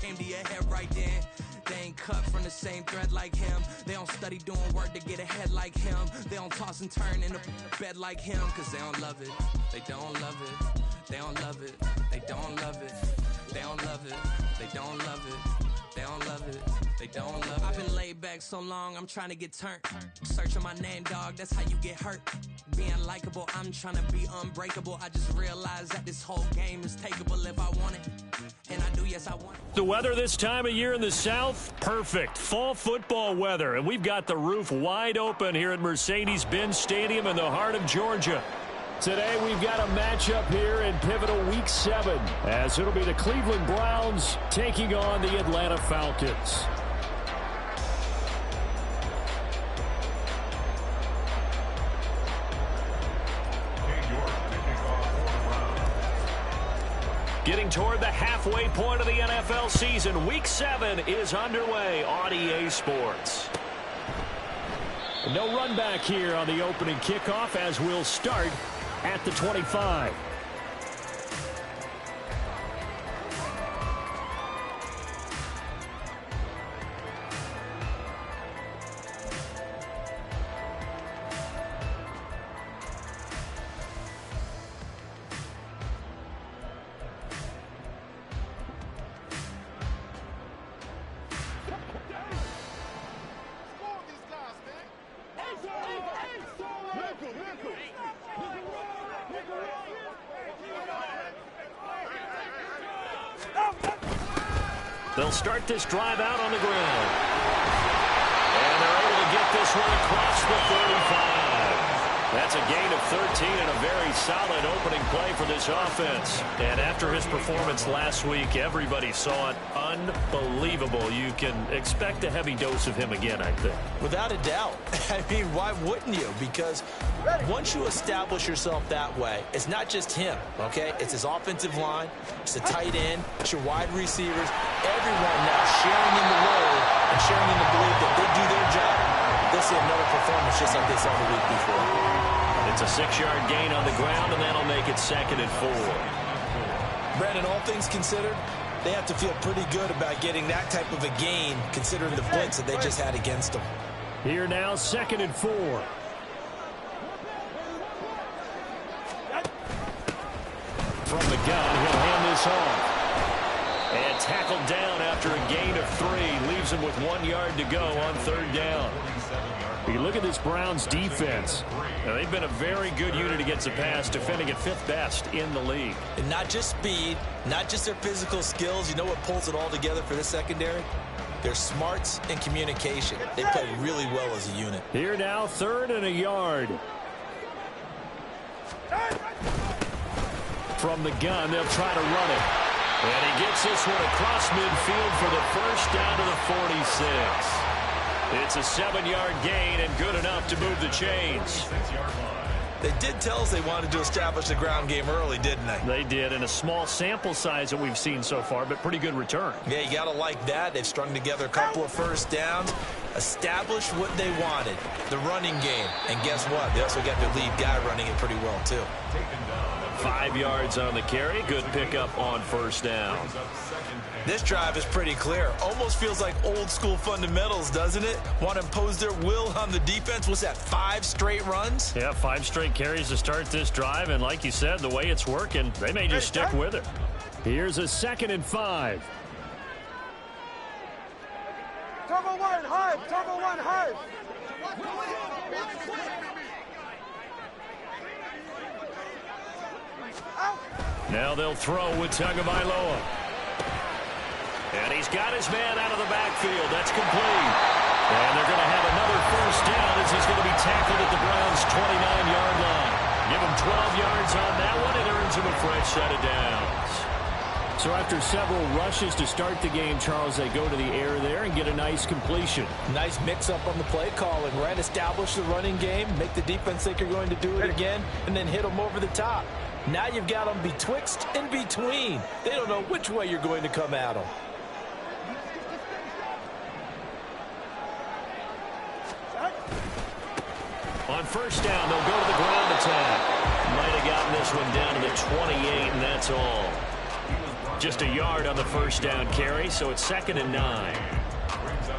came to your head right then. They ain't cut from the same thread like him. They don't study doing work to get ahead like him. They don't toss and turn in the bed like him. Cause they don't love it. They don't love it. They don't love it. They don't love it. They don't love it. They don't love it. They don't love it. They don't love it. I've been laid back so long, I'm trying to get turned. Searching my name, dog, that's how you get hurt. Being likable, I'm trying to be unbreakable. I just realized that this whole game is takeable if I want it. And I do, yes, I want it. The weather this time of year in the South, perfect. Fall football weather. And we've got the roof wide open here at Mercedes-Benz Stadium in the heart of Georgia. Today we've got a matchup here in pivotal Week 7 as it'll be the Cleveland Browns taking on the Atlanta Falcons. Getting toward the halfway point of the NFL season, Week 7 is underway on EA Sports. No run back here on the opening kickoff as we'll start at the 25. They'll start this drive out on the ground. And they're able to get this one across the 35. That's a gain of 13 and a very solid opening play for this offense. And after his performance last week, everybody saw it. Unbelievable. You can expect a heavy dose of him again, I think. Without a doubt. I mean, why wouldn't you? Because once you establish yourself that way, it's not just him, okay? It's his offensive line, it's the tight end, it's your wide receivers, everyone now sharing in the load and sharing in the belief that they do their job. They'll see another performance just like they saw the week before. It's a 6-yard gain on the ground, and that'll make it 2nd and 4. Brandon, all things considered, they have to feel pretty good about getting that type of a gain considering the blitz that they just had against them. Here now, 2nd and 4. From the gun, he'll hand this off. And tackled down after a gain of 3. Leaves him with 1 yard to go on 3rd down. You look at this Browns defense. Now, they've been a very good unit against the pass, defending at 5th best in the league. And not just speed, not just their physical skills. You know what pulls it all together for this secondary? Their smarts and communication. They play really well as a unit. Here now, 3rd and a yard. From the gun, they'll try to run it. And he gets this one across midfield for the first down to the 46. It's a 7-yard gain and good enough to move the chains. They did tell us they wanted to establish the ground game early, didn't they? They did, in a small sample size that we've seen so far, but pretty good return. Yeah, you got to like that. They've strung together a couple of first downs, established what they wanted, the running game. And guess what? They also got their lead guy running it pretty well, too. 5 yards on the carry. Good pickup on 1st down. This drive is pretty clear. Almost feels like old school fundamentals, doesn't it? Want to impose their will on the defense. What's that, 5 straight runs? Yeah, 5 straight carries to start this drive. And like you said, the way it's working, they may just stick with it. Here's a 2nd and 5. Turbo 1, hard. Turbo 1, hard. Now they'll throw with Tagovailoa. And he's got his man out of the backfield. That's complete. And they're going to have another first down as he's going to be tackled at the Browns' 29-yard line. Give him 12 yards on that one, and earns him a fresh set of downs. So after several rushes to start the game, Charles, they go to the air there and get a nice completion. Nice mix-up on the play calling, right? Establish the running game, make the defense think you're going to do it again, and then hit them over the top. Now you've got them betwixt and between. They don't know which way you're going to come at them. On 1st down, they'll go to the ground attack. Might have gotten this one down to the 28, and that's all. Just a yard on the first down carry, so it's 2nd and 9.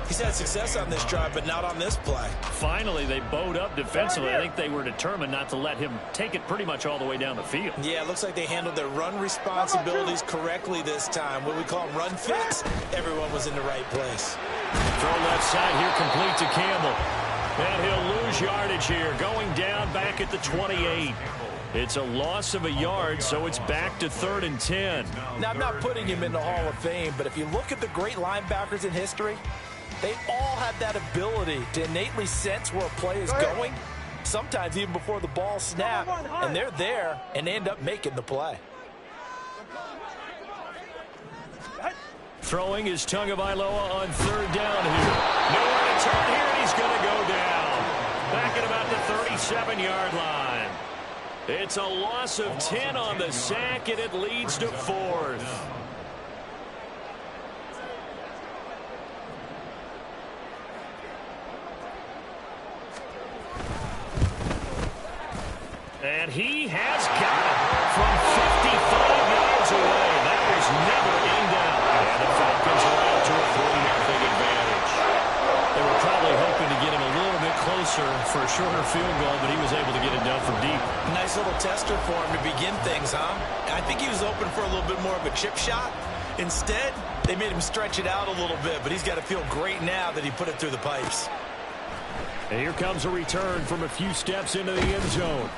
He's had success on this drive, but not on this play. Finally, they bowed up defensively. I think they were determined not to let him take it pretty much all the way down the field. Yeah, it looks like they handled their run responsibilities correctly this time. What we call run fits, everyone was in the right place. Throw left side here, complete to Campbell. And he'll lose yardage here, going down back at the 28. It's a loss of a yard, so it's back to 3rd and 10. Now, I'm not putting him in the Hall of Fame, but if you look at the great linebackers in history, they all have that ability to innately sense where a play is going, sometimes even before the ball snaps, and they're there and they end up making the play. Throwing is Tagovailoa on 3rd down here. Nowhere to turn here, and he's going to go down. Back at about the 37-yard line. It's a loss of 10 on the sack, and it leads to 4th. And he has got it from 55 yards away. That was never aimed out. And the Falcons are out to a 40-0 advantage. They were probably hoping to get him a little bit closer for a shorter field goal, but he was able to get it done from deep. Nice little tester for him to begin things, huh? I think he was open for a little bit more of a chip shot. Instead, they made him stretch it out a little bit, but he's got to feel great now that he put it through the pipes. And here comes a return from a few steps into the end zone.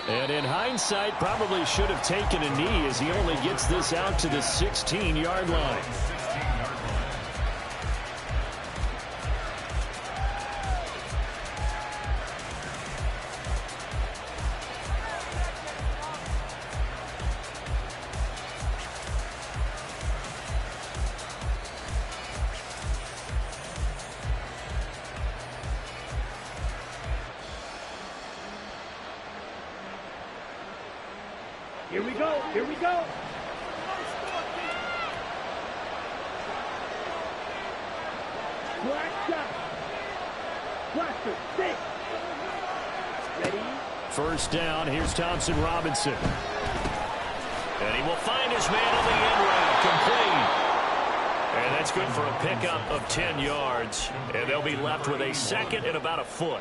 And in hindsight, probably should have taken a knee as he only gets this out to the 16-yard line. Here we go. Here we go. Black shot. Blaster. Stick. Ready? First down. Here's Thompson Robinson. And he will find his man on the end route. Complete. And that's good for a pickup of 10 yards. And they'll be left with a 2nd and about a foot.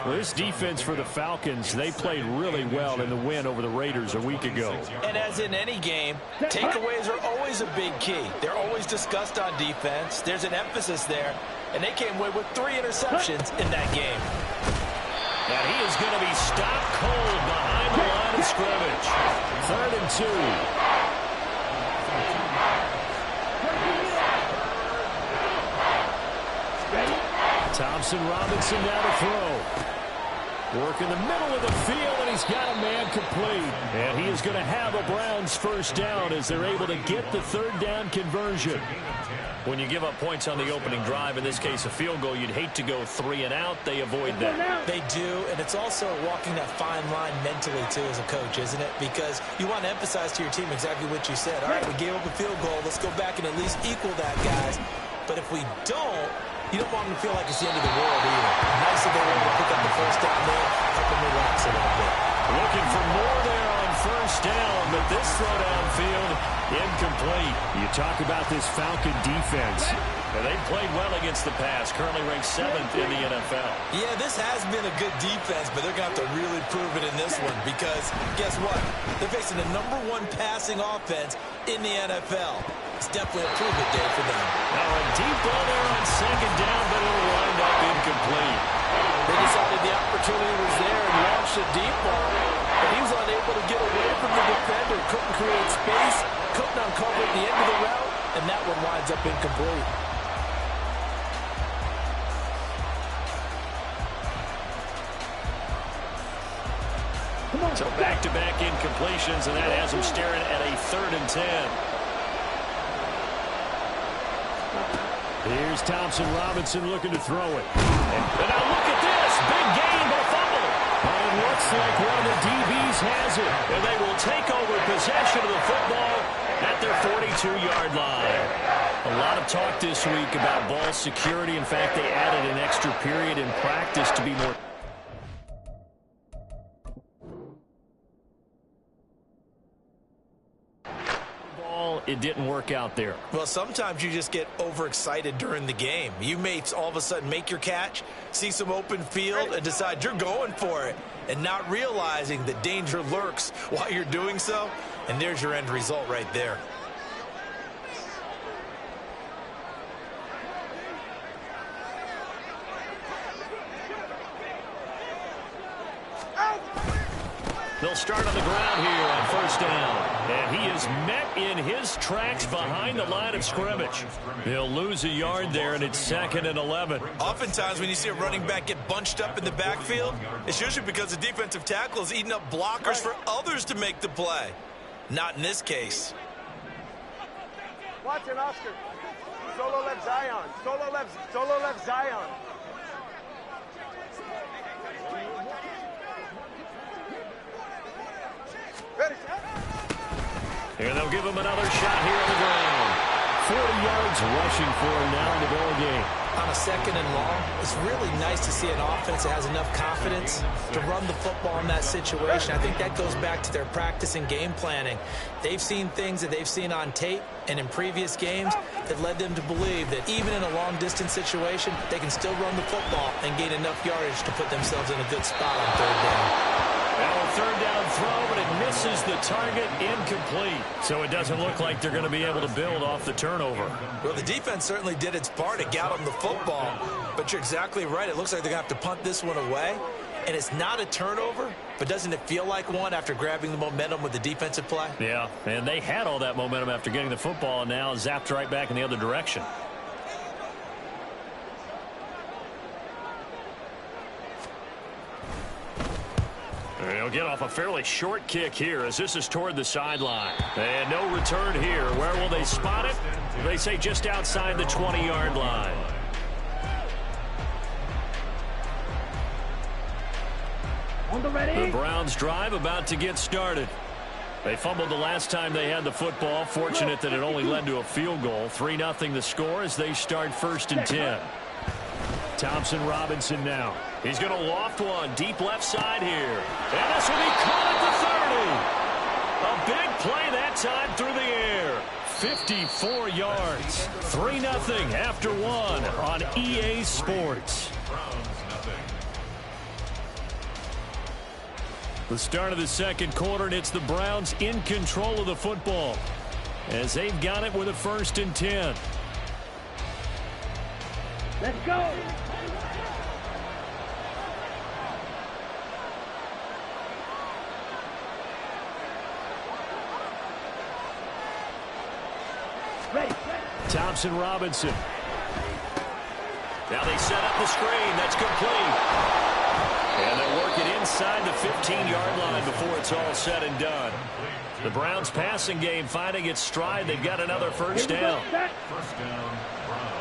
Well, this defense for the Falcons, they played really well in the win over the Raiders a week ago. And as in any game, takeaways are always a big key. They're always discussed on defense. There's an emphasis there. And they came away with 3 interceptions in that game. And he is going to be stopped cold behind the line of scrimmage. 3rd and 2. Thompson Robinson now to throw. Work in the middle of the field, and he's got a man complete. And he is going to have a Browns first down as they're able to get the 3rd down conversion. When you give up points on the opening drive, in this case a field goal, you'd hate to go 3 and out. They avoid that. They do, and it's also walking that fine line mentally, too, as a coach, isn't it? Because you want to emphasize to your team exactly what you said. All right, we gave up a field goal. Let's go back and at least equal that, guys. But if we don't, you don't want them to feel like it's the end of the world either. Nice that they were able to pick up the first down there, help them relax a little bit. Looking for more there on first down, but this throw downfield, incomplete. You talk about this Falcon defense. And they've played well against the pass, currently ranked 7th in the NFL. Yeah, this has been a good defense, but they're going to have to really prove it in this one because guess what? They're facing the #1 passing offense in the NFL. It's definitely a prove-it day for them. Now a deep ball there on 2nd down, but it'll wind up incomplete. They decided the opportunity was there and launched a deep ball, but he was unable to get away from the defender, couldn't create space, couldn't uncover at the end of the route, and that one winds up incomplete. So back-to-back incompletions, and that has him staring at a 3rd and 10. Here's Thompson Robinson looking to throw it. And now look at this. Big gain, but a fumble. And it looks like one of the DBs has it. And they will take over possession of the football at their 42-yard line. A lot of talk this week about ball security. In fact, they added an extra period in practice to be more... it didn't work out there. Well, sometimes you just get overexcited during the game. You may all of a sudden make your catch, see some open field, and decide you're going for it, and not realizing that danger lurks while you're doing so. And there's your end result right there. They'll start on the ground here on first down. And he is met in his tracks behind the line of scrimmage. They'll lose a yard there, and it's 2nd and 11. Oftentimes when you see a running back get bunched up in the backfield, it's usually because the defensive tackle is eating up blockers for others to make the play. Not in this case. Watch it, Oscar. Solo left Zion. Solo left Zion. And they'll give him another shot here on the ground. 40 yards rushing for him now in the ball game. On a 2nd and long, it's really nice to see an offense that has enough confidence to run the football in that situation. I think that goes back to their practice and game planning. They've seen things that they've seen on tape and in previous games that led them to believe that even in a long-distance situation, they can still run the football and gain enough yardage to put themselves in a good spot on 3rd down. Now a 3rd down throw, but it misses the target, incomplete. So it doesn't look like they're going to be able to build off the turnover. Well, the defense certainly did its part to get them the football, but you're exactly right. It looks like they're going to have to punt this one away, and it's not a turnover, but doesn't it feel like one after grabbing the momentum with the defensive play? Yeah, and they had all that momentum after getting the football, and now zapped right back in the other direction. They'll get off a fairly short kick here as this is toward the sideline. And no return here. Where will they spot it? They say just outside the 20-yard line. On the ready. The Browns drive about to get started. They fumbled the last time they had the football. Fortunate that it only led to a field goal. 3-0 the score as they start 1st and 10. Thompson Robinson now. He's going to loft one deep left side here. And this will be caught at the 30. A big play that time through the air. 54 yards. 3-0 after one on EA Sports. The start of the 2nd quarter, and it's the Browns in control of the football as they've got it with a 1st and 10. Let's go. Ready. Thompson Robinson. Now they set up the screen. That's complete. And they work it inside the 15-yard line before it's all said and done. The Browns passing game finding its stride. They've got another 1st down. First down, Browns.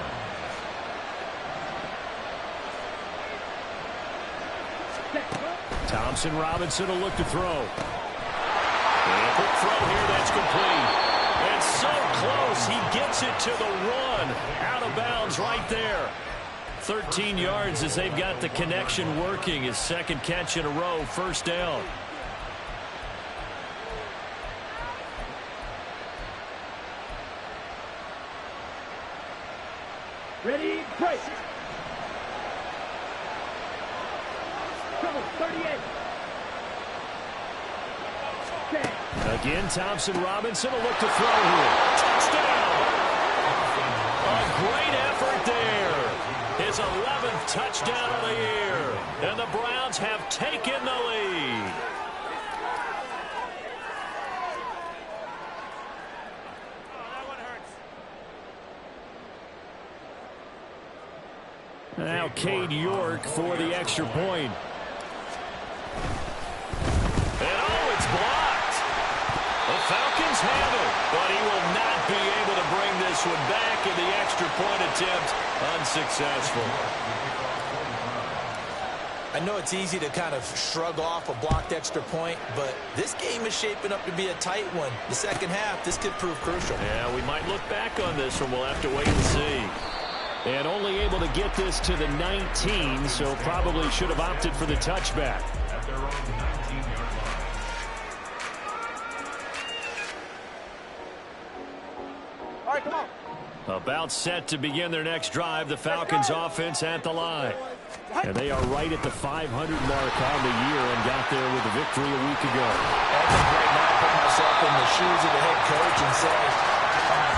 Thompson Robinson will look to throw. And a quick throw here. That's complete. And so close. He gets it to the 1. Out of bounds right there. 13 yards as they've got the connection working. His 2nd catch in a row. 1st down. Ready, break. Trouble, 38. Again, Thompson Robinson will look to throw here. Touchdown! A great effort there. His 11th touchdown of the year. And the Browns have taken the lead. Now Cade York for the extra point. And oh, it's blocked. The Falcons have it, but he will not be able to bring this one back, and the extra point attempt unsuccessful. I know it's easy to kind of shrug off a blocked extra point, but this game is shaping up to be a tight one. The 2nd half, this could prove crucial. Yeah, we might look back on this one. We'll have to wait and see. And only able to get this to the 19, so probably should have opted for the touchback. At their own 19-yard About set to begin their next drive, the Falcons offense at the line. And they are right at the 500 mark on the year and got there with a victory a week ago. I think right now I put myself in the shoes of the head coach and say,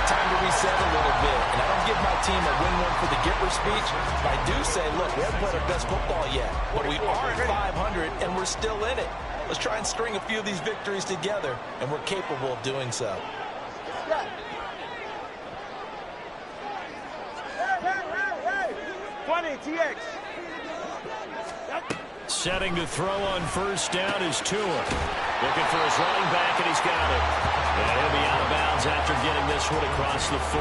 time to reset a little bit. And I don't give my team a win one for the Gipper speech. But I do say, look, we haven't played our best football yet. But we are at 500 and we're still in it. Let's try and string a few of these victories together, and we're capable of doing so. 20 TX. Setting to throw on first down is Tua. Looking for his running back, and he's got it. And he'll be out of bounds after getting this one across the 40.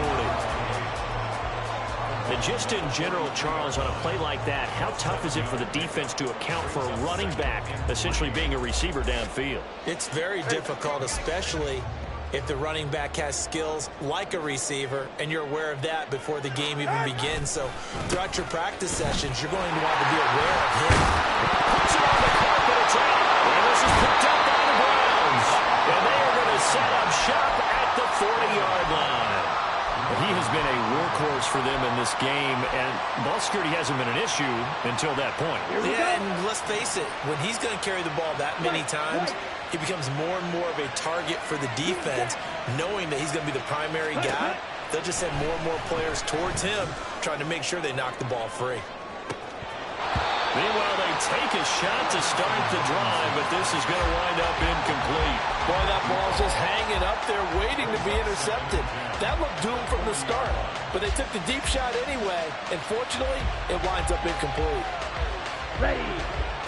And just in general, Charles, on a play like that, how tough is it for the defense to account for a running back essentially being a receiver downfield? It's very difficult, especially if the running back has skills like a receiver, and you're aware of that before the game even begins. So throughout your practice sessions, you're going to want to be aware of him. Puts it on the carpet, it's out. And this is picked up by the Browns. And they are going to set up shop at the 40-yard line. He has been a workhorse for them in this game, and ball security hasn't been an issue until that point. Yeah, and let's face it, when he's going to carry the ball that many times, he becomes more and more of a target for the defense, knowing that he's going to be the primary guy. They'll just send more and more players towards him, trying to make sure they knock the ball free. Meanwhile, they take a shot to start the drive, but this is going to wind up incomplete. Boy, that ball's just hanging up there, waiting to be intercepted. That looked doomed from the start, but they took the deep shot anyway, and fortunately, it winds up incomplete. Ready.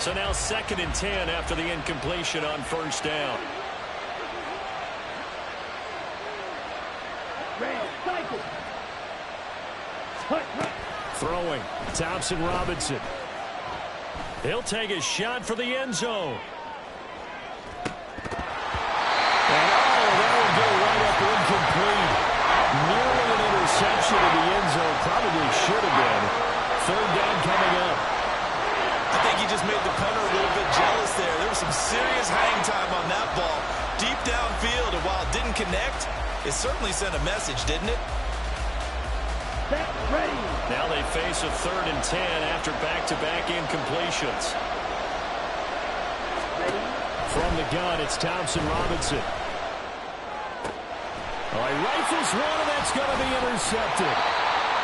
So now 2nd and 10 after the incompletion on first down. Ready. Cycle. Hut, hut. Throwing, Thompson Robinson. He'll take a shot for the end zone. And that will go right up incomplete. Nearly an interception in the end zone. Probably should have been. 3rd down coming up. I think he just made the punter a little bit jealous there. There was some serious hang time on that ball. Deep downfield, and while it didn't connect, it certainly sent a message, didn't it? Set. Ready. Now they face a 3rd and 10 after back-to-back incompletions. From the gun, it's Thompson Robinson. All right, rifles one, and that's going to be intercepted.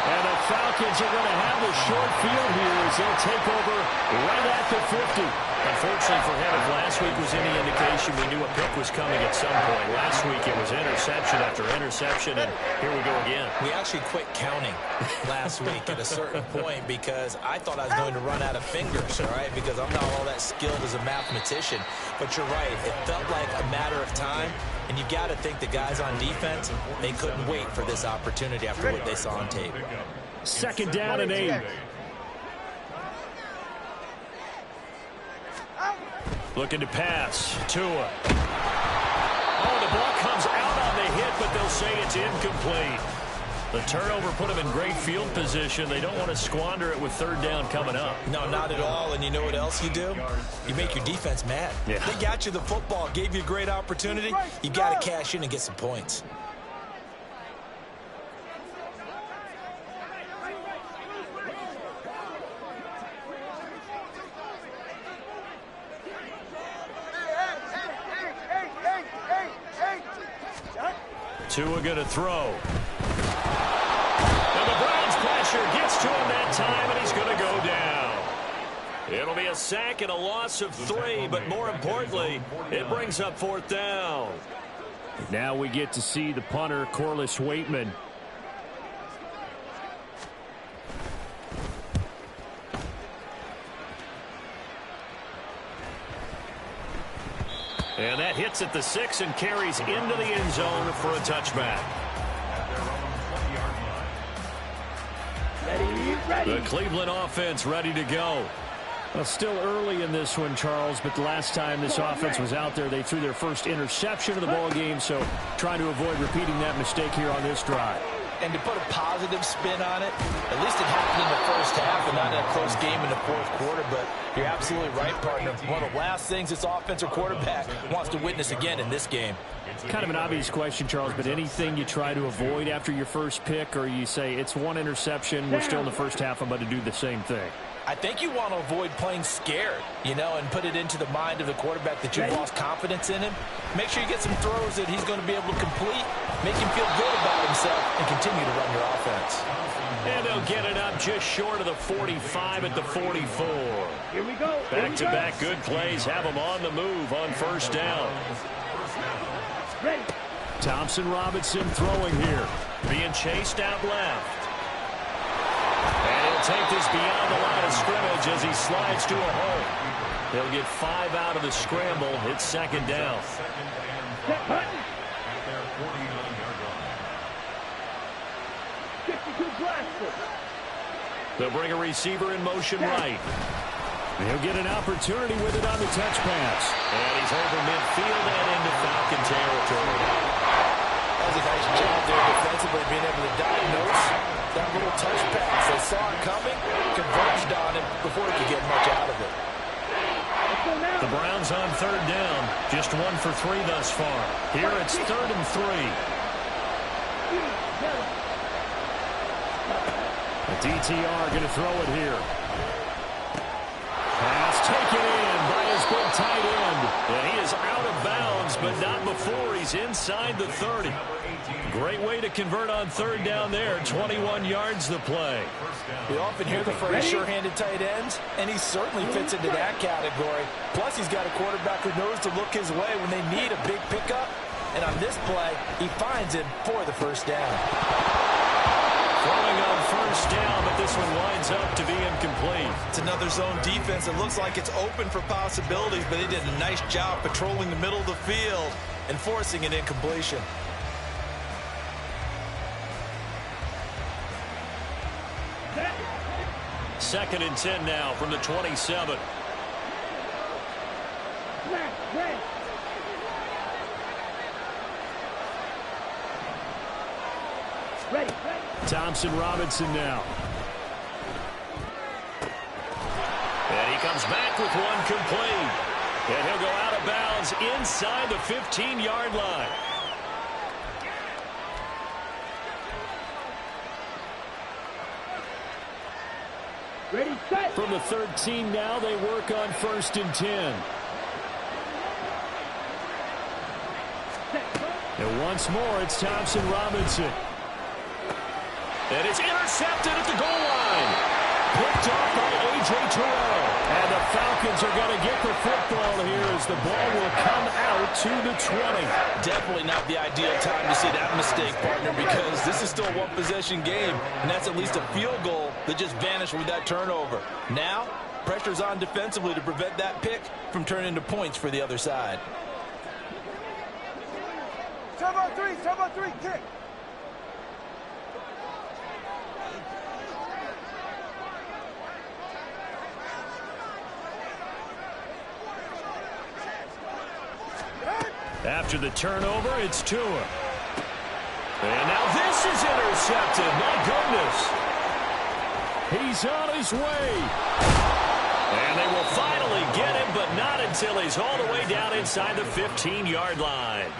And the Falcons are going to have the short field here as they'll take over right at the 50. Unfortunately for him, if last week was any indication, we knew a pick was coming at some point. Last week it was interception after interception, and here we go again. We actually quit counting last week at a certain point because I thought I was going to run out of fingers, all right, because I'm not all that skilled as a mathematician. But you're right, it felt like a matter of time, and you've got to think the guys on defense, they couldn't wait for this opportunity after what they saw on tape. 2nd down and 8. Looking to pass. Tua. Oh, the ball comes out on the hit, but they'll say it's incomplete. The turnover put them in great field position. They don't want to squander it with 3rd down coming up. No, not at all. And you know what else you do? You make your defense mad. Yeah. They got you the football, gave you a great opportunity. You got to cash in and get some points. Tua going to throw. And the Browns pressure gets to him that time, and he's going to go down. It'll be a sack and a loss of 3, but more importantly, it brings up 4th down. Now we get to see the punter, Corliss Waitman. And that hits at the 6 and carries into the end zone for a touchback. Ready. The Cleveland offense ready to go. Well, still early in this one, Charles, but the last time this offense was out there, they threw their first interception of the ball game, so trying to avoid repeating that mistake here on this drive. And to put a positive spin on it, at least it happened in the first half and not in a close game in the fourth quarter. But you're absolutely right, partner. One of the last things this offensive quarterback wants to witness again in this game. Kind of an obvious question, Charles, but anything you try to avoid after your first pick, or you say it's one interception, we're still in the first half, I'm about to do the same thing? I think you want to avoid playing scared, and put it into the mind of the quarterback that you've lost confidence in him. Make sure you get some throws that he's going to be able to complete, make him feel good about himself, and continue to run your offense. And they'll get it up just short of the 45 at the 44. Here we go. Back-to-back good plays have them on the move on first down. Ready. Thompson Robinson throwing here. Being chased out left. And he'll take this beyond the line of scrimmage as he slides to a hole. He'll get 5 out of the scramble. It's second down. Set button. 52 blaster. They'll bring a receiver in motion right. He'll get an opportunity with it on the touch pass. And he's over midfield and into Falcon territory. That was a nice job there defensively, being able to diagnose that little touch pass. They saw it coming, converged on it before he could get much out of it. The Browns on third down. Just 1 for 3 thus far. Here it's 3rd and 3. The DTR going to throw it here. Pass taken in by his big tight end. And he is out of bounds, but not before he's inside the 30. Great way to convert on third down there. 21 yards the play. We often hear the phrase sure-handed tight ends, and he certainly fits into that category. Plus, he's got a quarterback who knows to look his way when they need a big pickup. And on this play, he finds him for the first down. Throwing on first down, but this one winds up to be incomplete. It's another zone defense. It looks like it's open for possibilities, but they did a nice job patrolling the middle of the field and forcing an incompletion. Second and 10 now from the 27. Ready. Thompson Robinson now. And he comes back with one complete. And he'll go out of bounds inside the 15-yard line. Ready, set. From the 13 now, they work on 1st and 10. And once more, it's Thompson Robinson. And it's intercepted at the goal line. Picked off by A.J. Terrell. And the Falcons are going to get the football here as the ball will come out to the 20. Definitely not the ideal time to see that mistake, partner, because this is still a one-possession game, and that's at least a field goal that just vanished with that turnover. Now, pressure's on defensively to prevent that pick from turning into points for the other side. Turbo 3, kick. After the turnover, it's Tua. And now this is intercepted. My goodness. He's on his way. And they will finally get him, but not until he's all the way down inside the 15-yard line.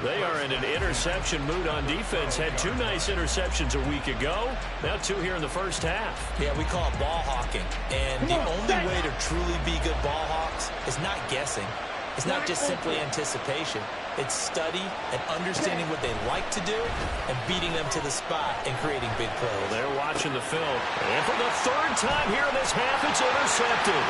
They are in an interception mood on defense. Had 2 nice interceptions a week ago. Now 2 here in the first half. Yeah, we call it ball hawking. And the only way to truly be good ball hawks is not guessing. It's not just simply anticipation. It's study and understanding what they like to do and beating them to the spot and creating big plays. Well, they're watching the film. And for the 3rd time here in this half, it's intercepted.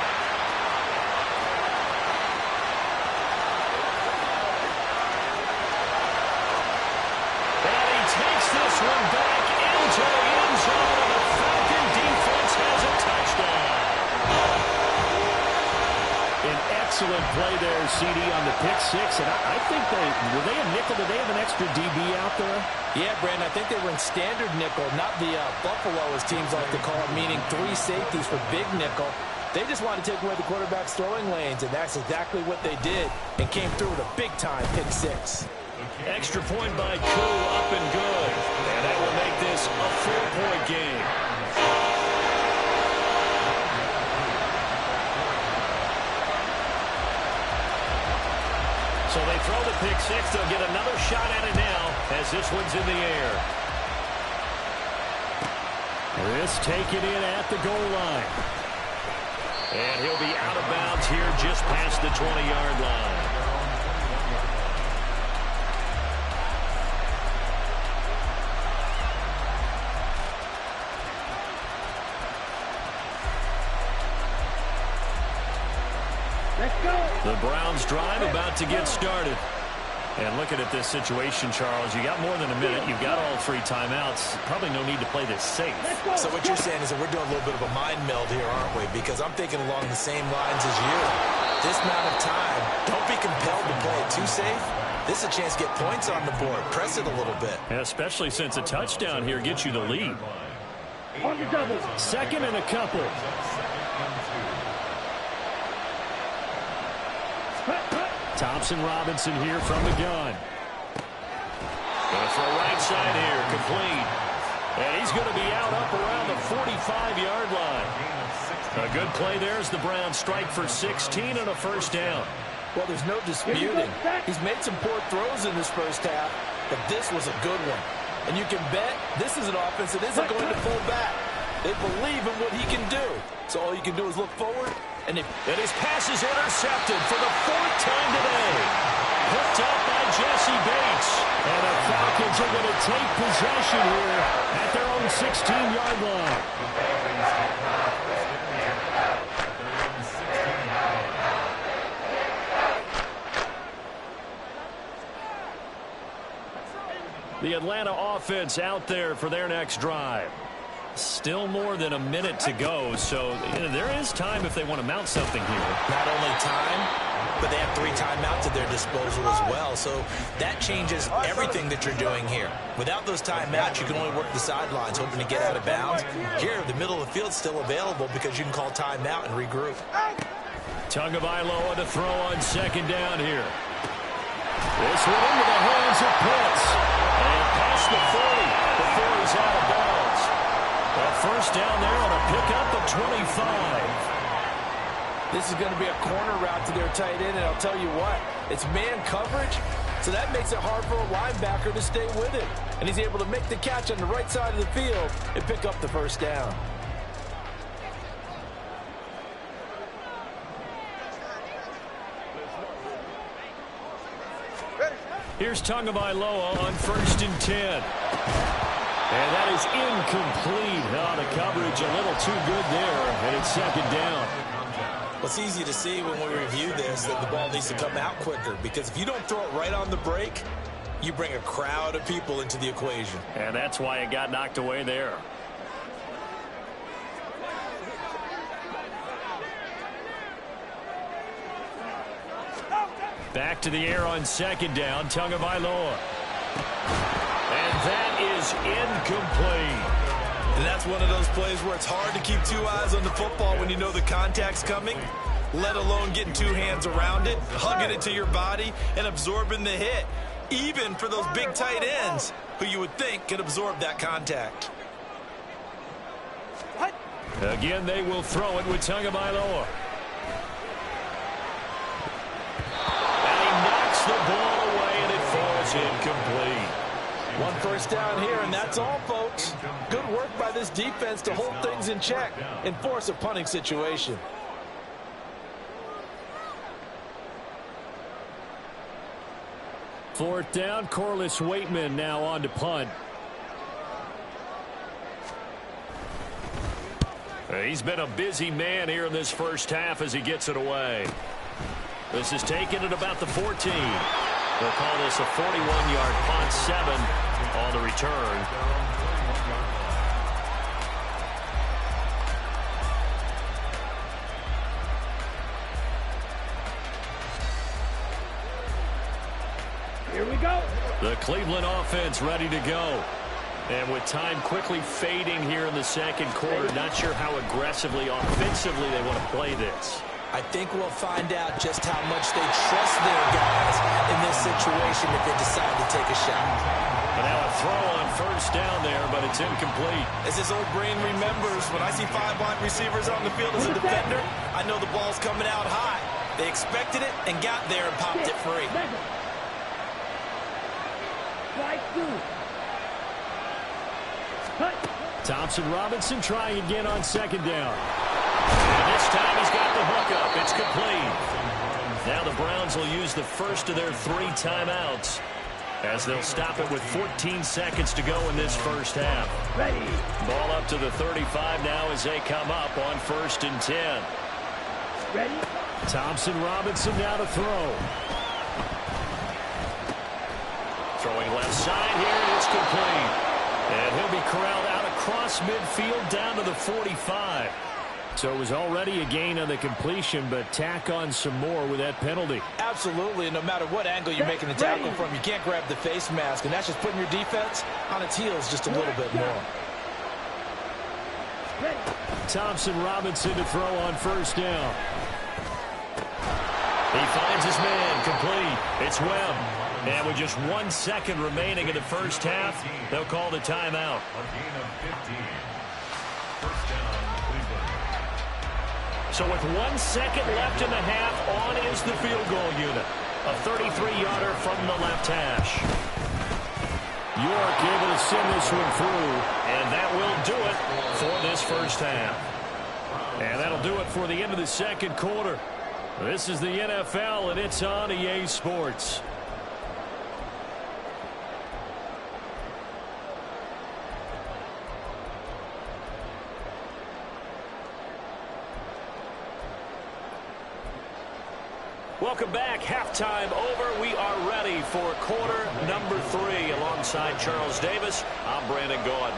And he takes this one back into the end zone, and the Falcon defense has a touchdown. An excellent play there, CD, on the pick 6. And I think were they a nickel? Did they have an extra DB out there? Yeah, Brandon, I think they were in standard nickel, not the Buffalo, as teams like to call it, meaning 3 safeties for big nickel. They just wanted to take away the quarterback's throwing lanes, and that's exactly what they did, and came through with a big-time pick 6. Extra point by Koo, up and good. And that will make It's a 4-point game. So they throw the pick six. They'll get another shot at it now as this one's in the air. This taken in at the goal line. And he'll be out of bounds here just past the 20-yard line. Let's go. The Browns drive about to get started. And looking at this situation, Charles, you got more than a minute. You've got all 3 timeouts. Probably no need to play this safe. So what you're saying is that we're doing a little bit of a mind meld here, aren't we? Because I'm thinking along the same lines as you. This amount of time, don't be compelled to play it too safe. This is a chance to get points on the board. Press it a little bit. Yeah, especially since a touchdown here gets you the lead. On the double. Second and a couple. Thompson Robinson here from the gun. Going to throw right side here, complete. And he's going to be out up around the 45-yard line. A good play there as the Browns strike for 16 and a first down. Well, there's no disputing. He's made some poor throws in this first half, but this was a good one. And you can bet this is an offense that isn't going to pull back. They believe in what he can do. So all you can do is look forward. And his pass is intercepted for the 4th time today. Picked up by Jesse Bates. And the Falcons are going to take possession here at their own 16-yard line. The Atlanta offense out there for their next drive. Still more than a minute to go, so there is time if they want to mount something here. Not only time, but they have 3 timeouts at their disposal as well, so that changes everything that you're doing here. Without those timeouts, you can only work the sidelines, hoping to get out of bounds. Here, the middle of the field's still available because you can call timeout and regroup. Tagovailoa to throw on second down here. This one into the hands of Pitts. And past the 40 before he's out of bounds. A first down there on a pickup of 25. this is going to be a corner route to their tight end, and I'll tell you what, it's man coverage, so that makes it hard for a linebacker to stay with it. And he's able to make the catch on the right side of the field and pick up the first down. Here's Tagovailoa on 1st and 10. And that is incomplete. Oh, the coverage a little too good there, and it's 2nd down. Well, it's easy to see when we review this that the ball needs to come out quicker, because if you don't throw it right on the break, you bring a crowd of people into the equation. And that's why it got knocked away there. Back to the air on 2nd down, Tagovailoa. And that is incomplete. And that's one of those plays where it's hard to keep 2 eyes on the football when you know the contact's coming, let alone getting 2 hands around it, hugging it to your body, and absorbing the hit, even for those big tight ends who you would think could absorb that contact. Again, they will throw it with Tagovailoa. The ball away, and it falls incomplete. 1 first down here, and that's all, folks. Good work by this defense to hold things in check and force a punting situation. Fourth down, Corliss Waitman now on to punt. He's been a busy man here in this first half as he gets it away. This is taken at about the 14. They'll call this a 41-yard punt, 7 on the return. Here we go. The Cleveland offense ready to go. And with time quickly fading here in the second quarter, not sure how aggressively, offensively they want to play this. I think we'll find out just how much they trust their guys in this situation if they decide to take a shot. But now a throw on first down there, but it's incomplete. As his old brain remembers, when I see 5 wide receivers on the field as a defender, I know the ball's coming out high. They expected it and got there and popped it free. Thompson Robinson trying again on second down. And this time he's got the hook up. It's complete. Now the Browns will use the first of their 3 timeouts as they'll stop it with 14 seconds to go in this first half. Ready. Ball up to the 35 now as they come up on 1st and 10. Ready. Thompson Robinson now to throw. Throwing left side here, and it's complete. And he'll be corralled out across midfield down to the 45. So it was already a gain on the completion, but tack on some more with that penalty. Absolutely, and no matter what angle you're making the tackle from, you can't grab the face mask, and that's just putting your defense on its heels just a little bit more. Thompson Robinson to throw on first down. He finds his man, complete. It's Webb. And with just 1 second remaining in the first half, they'll call the timeout. A gain of 15. First down, Cleveland. So with 1 second left in the half, on is the field goal unit. A 33-yarder from the left hash. York able to send this one through, and that will do it for this first half. And that'll do it for the end of the second quarter. This is the NFL, and it's on EA Sports. Welcome back. Halftime over. We are ready for quarter number 3. Alongside Charles Davis, I'm Brandon Gaudin.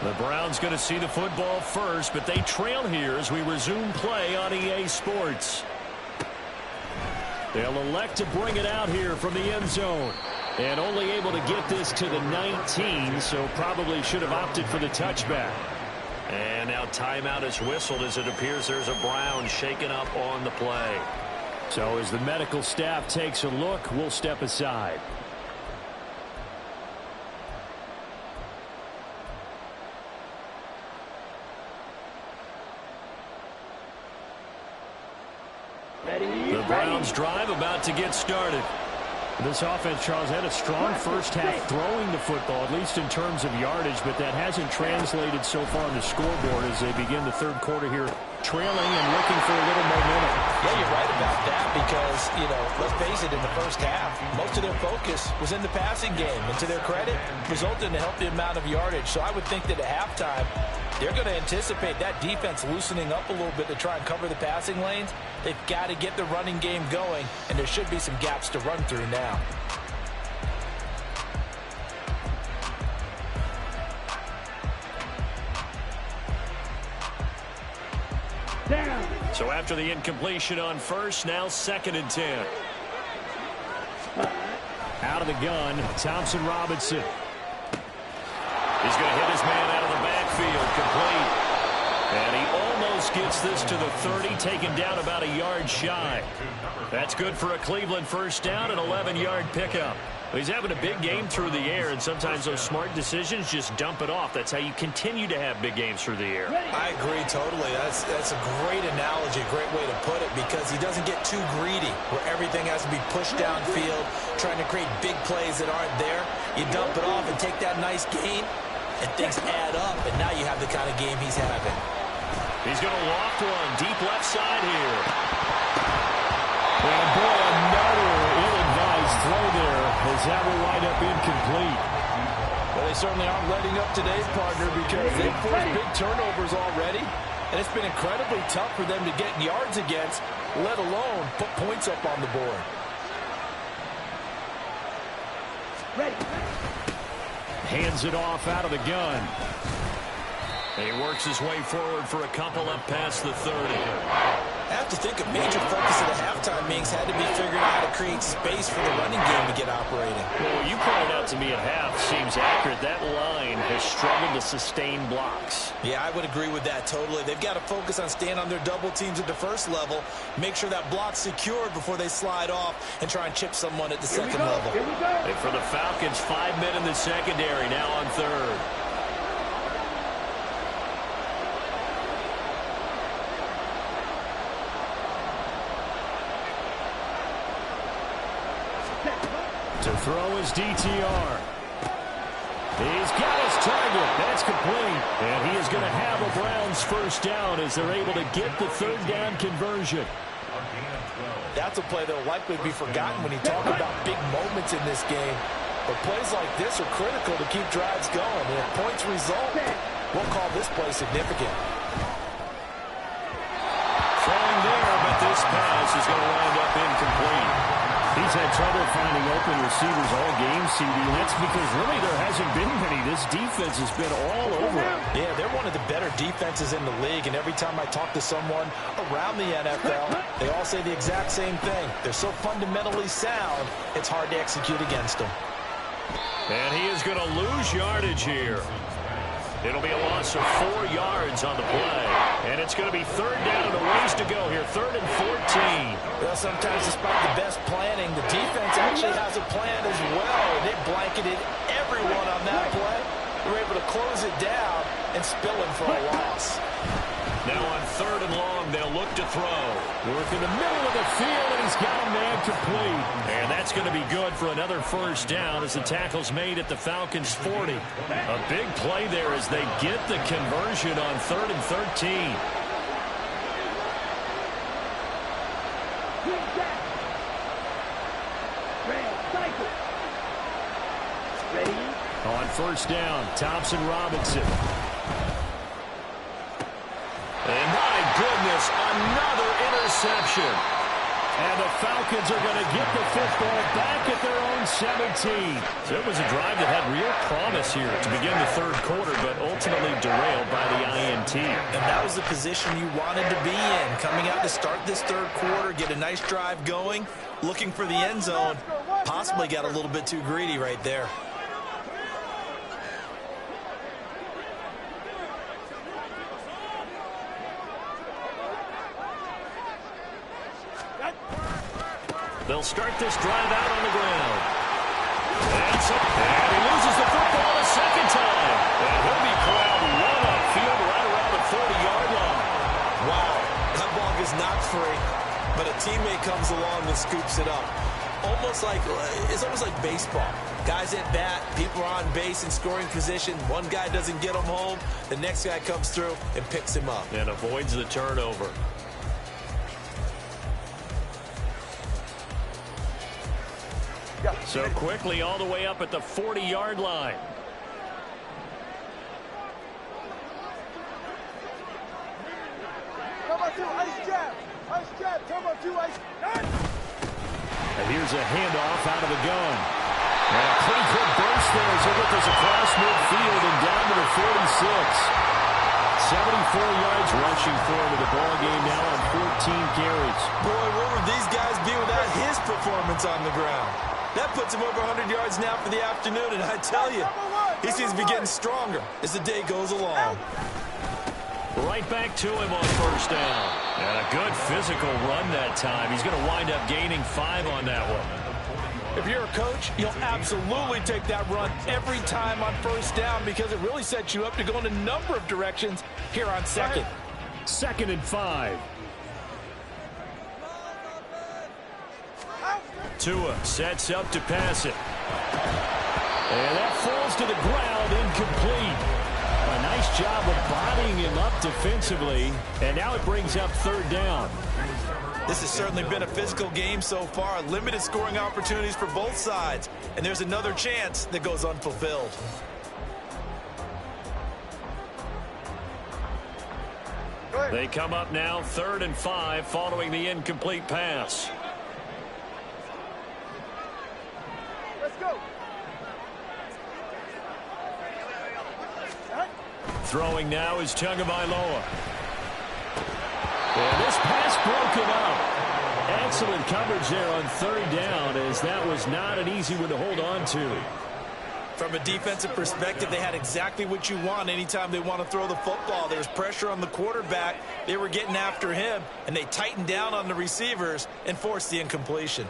The Browns going to see the football first, but they trail here as we resume play on EA Sports. They'll elect to bring it out here from the end zone. And only able to get this to the 19, so probably should have opted for the touchback. And now timeout is whistled as it appears there's a Brown shaken up on the play. So as the medical staff takes a look, we'll step aside. The Browns drive about to get started. This offense, Charles, had a strong first half throwing the football, at least in terms of yardage, but that hasn't translated so far on the scoreboard as they begin the third quarter here, trailing and looking for a little momentum. Yeah, you're right about that because, let's face it, in the first half, most of their focus was in the passing game. And to their credit, resulted in a healthy amount of yardage. So I would think that at halftime, they're going to anticipate that defense loosening up a little bit to try and cover the passing lanes. They've got to get the running game going, and there should be some gaps to run through now. Down. So after the incompletion on first, now 2nd and 10. Out of the gun, Thompson Robinson. He's going to hit his man out of the backfield, complete. And he almost gets this to the 30, taken down about a yard shy. That's good for a Cleveland first down, an 11-yard pickup. He's having a big game through the air, and sometimes those smart decisions just dump it off. That's how you continue to have big games through the air. I agree totally. That's a great analogy, a great way to put it, because he doesn't get too greedy where everything has to be pushed downfield, trying to create big plays that aren't there. You dump it off and take that nice gain, and things add up, and now you have the kind of game he's having. He's going to loft one deep left side here. And boy, another ill-advised throw there as that will wind up incomplete. Well, they certainly aren't letting up today's partner because they've forced big turnovers already, and it's been incredibly tough for them to get yards against, let alone put points up on the board. Ready. Hands it off out of the gun. He works his way forward for a couple up past the 30. I have to think a major focus of the halftime meetings had to be figuring out how to create space for the running game to get operating. Well, what you pointed out to me at half seems accurate. That line has struggled to sustain blocks. Yeah, I would agree with that totally. They've got to focus on staying on their double teams at the first level, make sure that block's secured before they slide off and try and chip someone at the second level. And for the Falcons, 5 men in the secondary, now on third. To throw his DTR. He's got his target. That's complete. And he is going to have a Browns first down as they're able to get the third down conversion. That's a play that will likely be forgotten when you talk about big moments in this game. But plays like this are critical to keep drives going. And if points result, we'll call this play significant. Throwing there, but this pass is going to wind up incomplete. He's had trouble finding open receivers all game, CD, and that's because really there hasn't been many. This defense has been all over him. Yeah, they're one of the better defenses in the league, and every time I talk to someone around the NFL, they all say the exact same thing. They're so fundamentally sound, it's hard to execute against them. And he is going to lose yardage here. It'll be a loss of 4 yards on the play. And it's going to be third down and a ways to go here. 3rd and 14. Well, sometimes despite the best planning, the defense actually has a plan as well. And they blanketed everyone on that play. They were able to close it down and spill him for a loss. Now on 3rd and long, they'll look to throw. Work in the middle of the field, and he's got a man complete. And that's going to be good for another first down as the tackle's made at the Falcons' 40. A big play there as they get the conversion on 3rd and 13. On first down, Thompson-Robinson. And my goodness, another interception. And the Falcons are going to get the football back at their own 17. So it was a drive that had real promise here to begin the third quarter, but ultimately derailed by the INT. And that was the position you wanted to be in. Coming out to start this third quarter, get a nice drive going, looking for the end zone. Possibly got a little bit too greedy right there. They'll start this drive out on the ground. And he loses the football a second time. And he'll be corralled one upfield right around the 40-yard line. Wow, that ball is not free, but a teammate comes along and scoops it up. It's almost like baseball. Guys at bat, people are on base in scoring position. One guy doesn't get him home. The next guy comes through and picks him up. And avoids the turnover. So quickly all the way up at the 40-yard line. And here's a handoff out of the gun. And a pretty good burst there as he'll get this across midfield and down to the 46. 74 yards rushing for him in the ball game now on 14 carries. Boy, where would these guys be without his performance on the ground? That puts him over 100 yards now for the afternoon, and I tell you, he seems to be getting stronger as the day goes along. Right back to him on first down. And a good physical run that time. He's going to wind up gaining 5 on that one. If you're a coach, you'll absolutely take that run every time on first down because it really sets you up to go in a number of directions here on second. 2nd and 5. Tua sets up to pass it. And that falls to the ground, incomplete. A nice job of bodying him up defensively. And now it brings up 3rd down. This has certainly been a physical game so far. Limited scoring opportunities for both sides. And there's another chance that goes unfulfilled. They come up now 3rd and 5 following the incomplete pass. Throwing now is Tagovailoa. And this pass broken up. Excellent coverage there on third down, as that was not an easy one to hold on to. From a defensive perspective, they had exactly what you want anytime they want to throw the football. There's pressure on the quarterback. They were getting after him, and they tightened down on the receivers and forced the incompletion.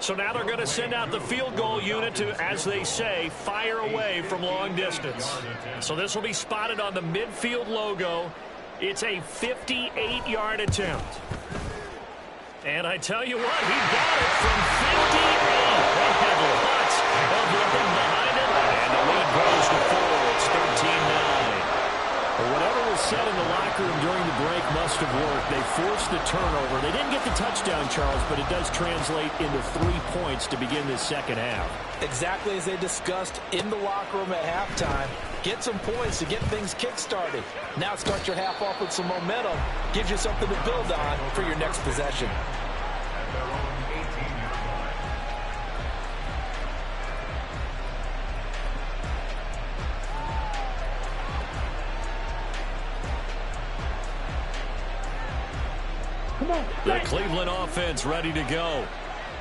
So now they're going to send out the field goal unit to, as they say, fire away from long distance. So this will be spotted on the midfield logo. It's a 58-yard attempt. And I tell you what, he got it from 58. They had lots of room behind it. And the lead grows to 4. It's 13-9. But whatever was said in the locker room during the break must have worked. They forced the turnover. They didn't get the touchdown, Charles, but it does translate into 3 points to begin this second half. Exactly as they discussed in the locker room at halftime. Get some points to get things kick-started. Now start your half off with some momentum. Gives you something to build on for your next possession. The Cleveland offense ready to go.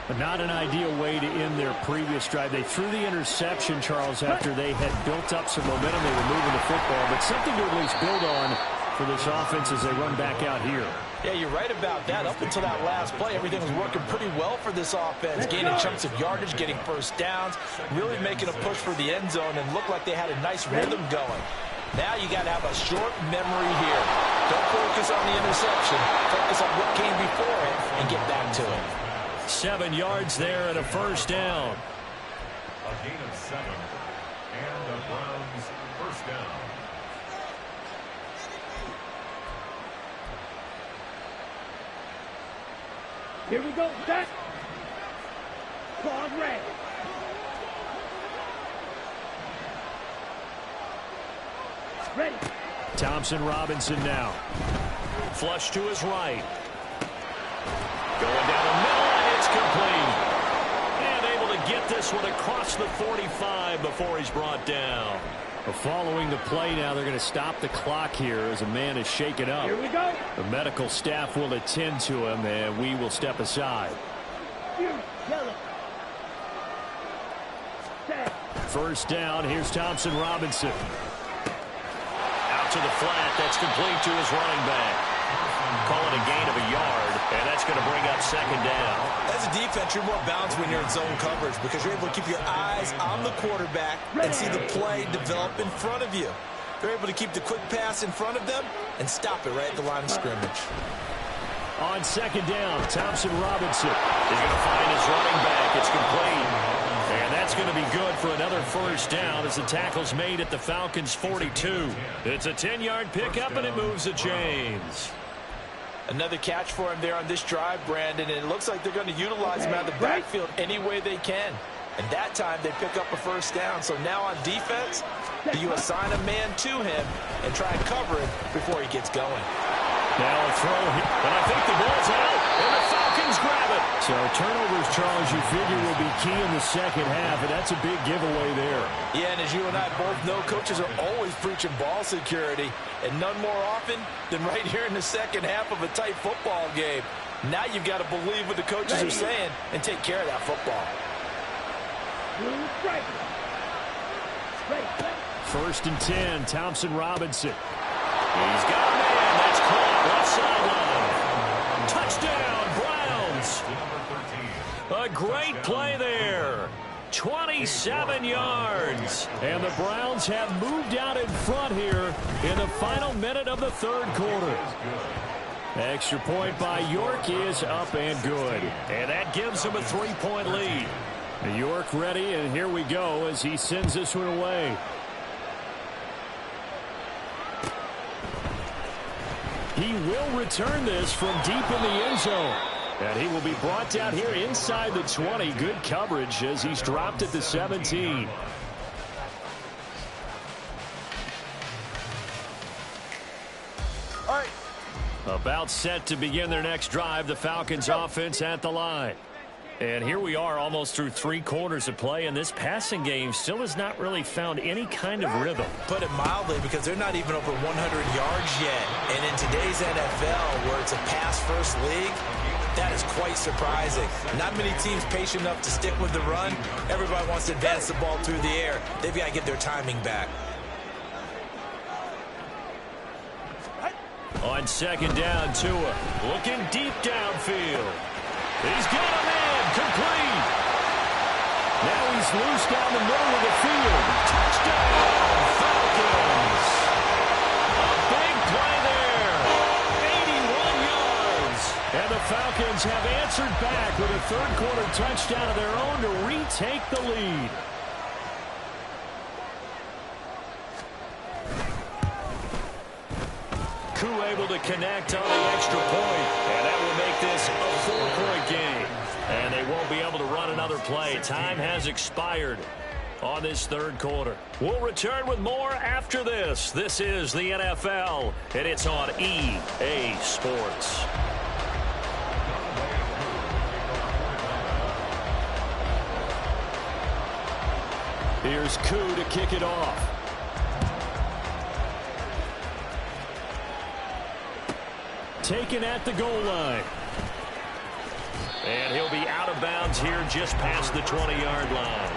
But not an ideal way to end their previous drive. They threw the interception, Charles, after they had built up some momentum. They were moving the football, but something to at least build on for this offense as they run back out here. Yeah, you're right about that. Up until that last play, everything was working pretty well for this offense, gaining chunks of yardage, getting first downs, really making a push for the end zone, and looked like they had a nice rhythm going. Now you got to have a short memory here. Don't focus on the interception. Focus on what came before it and get back to it. 7 yards there and a first down. A gain of 7. And the Browns first down. Here we go, set. Claws red. Ready. Thompson Robinson now. Flush to his right. Going down the middle, and it's complete. And able to get this one across the 45 before he's brought down. Following the play now, they're going to stop the clock here as a man is shaken up. Here we go. The medical staff will attend to him, and we will step aside. First down, here's Thompson Robinson. Out to the flat, that's complete to his running back. Call it a gain of a yard, and that's going to bring up second down. As a defense, you're more balanced when you're in zone coverage because you're able to keep your eyes on the quarterback and see the play develop in front of you. They're able to keep the quick pass in front of them and stop it right at the line of scrimmage. On second down, Thompson Robinson is going to find his running back. It's complete. And that's going to be good for another first down as the tackle's made at the Falcons' 42. It's a 10-yard pickup, and it moves the chains. Another catch for him there on this drive, Brandon, and it looks like they're going to utilize him out of the backfield any way they can. And that time they pick up a first down. So now on defense, do you assign a man to him and try and cover him before he gets going? Now a throw here, and I think the ball's out, and the Falcons grab it. So turnovers, Charles, you figure will be key in the second half, and that's a big giveaway there. Yeah, and as you and I both know, coaches are always preaching ball security, and none more often than right here in the second half of a tight football game. Now you've got to believe what the coaches are saying and take care of that football. First and 10, Thompson Robinson. He's got a man. That's caught left sideline. Touchdown, Browns. A great play there. 27 yards. And the Browns have moved out in front here in the final minute of the third quarter. Extra point by York is up and good. And that gives them a 3-point lead. York ready, and here we go as he sends this one away. He will return this from deep in the end zone. And he will be brought down here inside the 20. Good coverage as he's dropped at the 17. All right. About set to begin their next drive. The Falcons offense at the line. And here we are almost through 3 quarters of play, and this passing game still has not really found any kind of rhythm. Put it mildly, because they're not even over 100 yards yet. And in today's NFL, where it's a pass-first league, that is quite surprising. Not many teams patient enough to stick with the run. Everybody wants to advance the ball through the air. They've got to get their timing back. On second down, Tua looking deep downfield. He's got a man, complete. Now he's loose down the middle of the field. Touchdown, Falcons. A big play there. 81 yards. And the Falcons have answered back with a third-quarter touchdown of their own to retake the lead. Koo able to connect on the extra point, and that will make this a 4-point game. And they won't be able to run another play. Time has expired on this third quarter. We'll return with more after this. This is the NFL, and it's on EA Sports. Here's Koo to kick it off. Taken at the goal line. And he'll be out of bounds here just past the 20-yard line.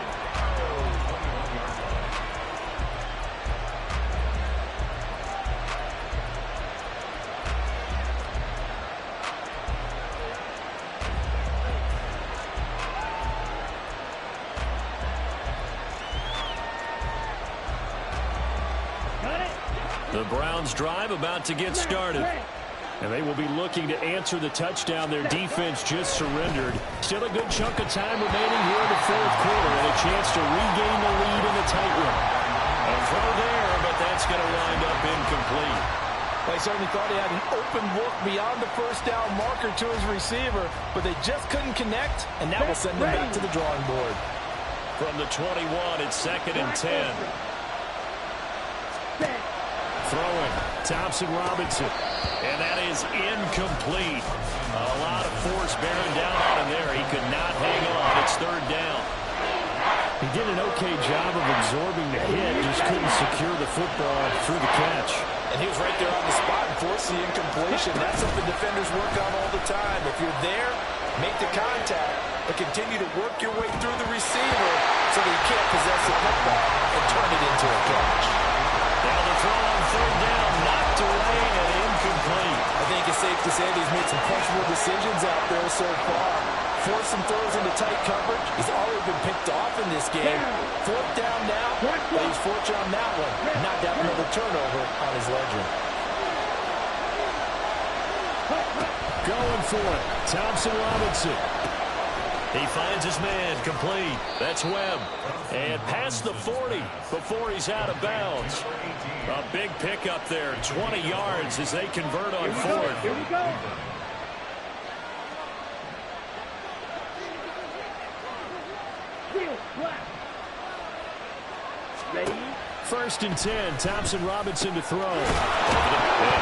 The Browns drive about to get started. And they will be looking to answer the touchdown their defense just surrendered. Still a good chunk of time remaining here in the fourth quarter and a chance to regain the lead in the tight one. A throw there, but that's going to wind up incomplete. They certainly thought he had an open look beyond the first down marker to his receiver, but they just couldn't connect, and that will send them back to the drawing board. From the 21, it's 2nd and 10. Throwing, Thompson-Robinson. And that is incomplete. A lot of force bearing down on him there. He could not hang on. It's 3rd down. He did an okay job of absorbing the hit, just couldn't secure the football through the catch. And he was right there on the spot and forced the incompletion. That's something defenders work on all the time. If you're there, make the contact, but continue to work your way through the receiver so that you can't possess the football and turn it into a catch. Now the throw on 3rd down, knocked away and incomplete. I think it's safe to say that he's made some questionable decisions out there so far. Forced some throws into tight coverage. He's already been picked off in this game. 4th down now, but he's fortunate on that one. Not to have another turnover on his ledger. Going for it, Thompson-Robinson. He finds his man, complete. That's Webb. And past the 40 before he's out of bounds. A big pickup there, 20 yards as they convert on 4th. Here we go. Ready? 1st and 10, Thompson-Robinson to throw. And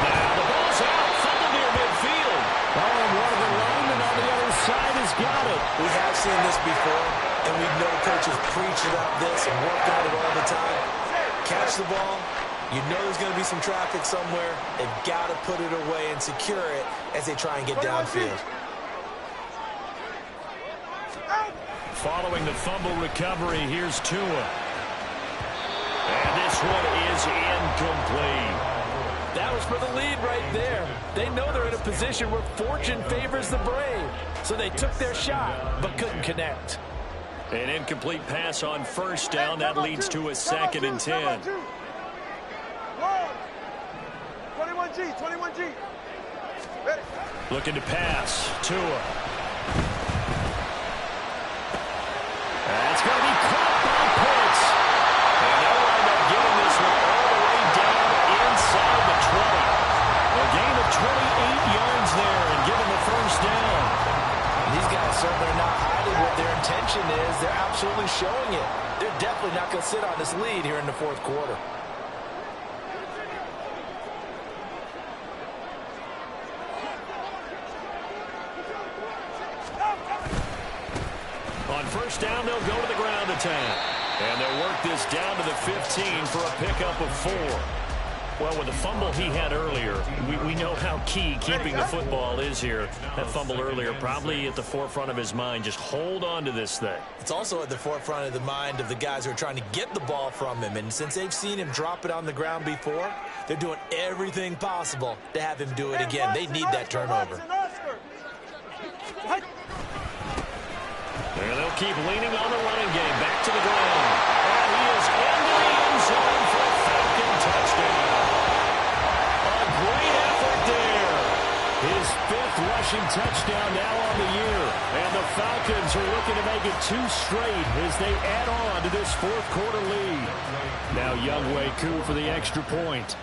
now the ball's out, fumbled near midfield. Oh, and one of the linemen on the other side has got it. We have seen this before, and we know coaches preach about this and work on it all the time. Catch the ball. You know there's going to be some traffic somewhere. They've got to put it away and secure it as they try and get downfield. Following the fumble recovery, here's Tua. And this one is incomplete. That was for the lead right there. They know they're in a position where fortune favors the brave. So they took their shot, but couldn't connect. An incomplete pass on 1st down. That leads to a 2nd and 10. 21G. Ready. Looking to pass. Tua. That's going to be caught by Pitts. And they'll wind up getting this one all the way down inside the 20. A gain of 28 yards there and given the 1st down. These guys certainly are not hiding what their intention is. They're absolutely showing it. They're definitely not going to sit on this lead here in the 4th quarter. the 10. And they'll work this down to the 15 for a pickup of 4. Well, with the fumble he had earlier, we know how key keeping the football is here. That fumble earlier probably at the forefront of his mind. Just hold on to this thing. It's also at the forefront of the mind of the guys who are trying to get the ball from him. And since they've seen him drop it on the ground before, they're doing everything possible to have him do it again. They need that turnover. And they'll keep leaning on the running game. Back to the ground. And he is in the end zone for a Falcon touchdown. Great effort there. His 5th rushing touchdown now on the year. And the Falcons are looking to make it 2 straight as they add on to this 4th quarter lead. Now Younghoe Koo for the extra point.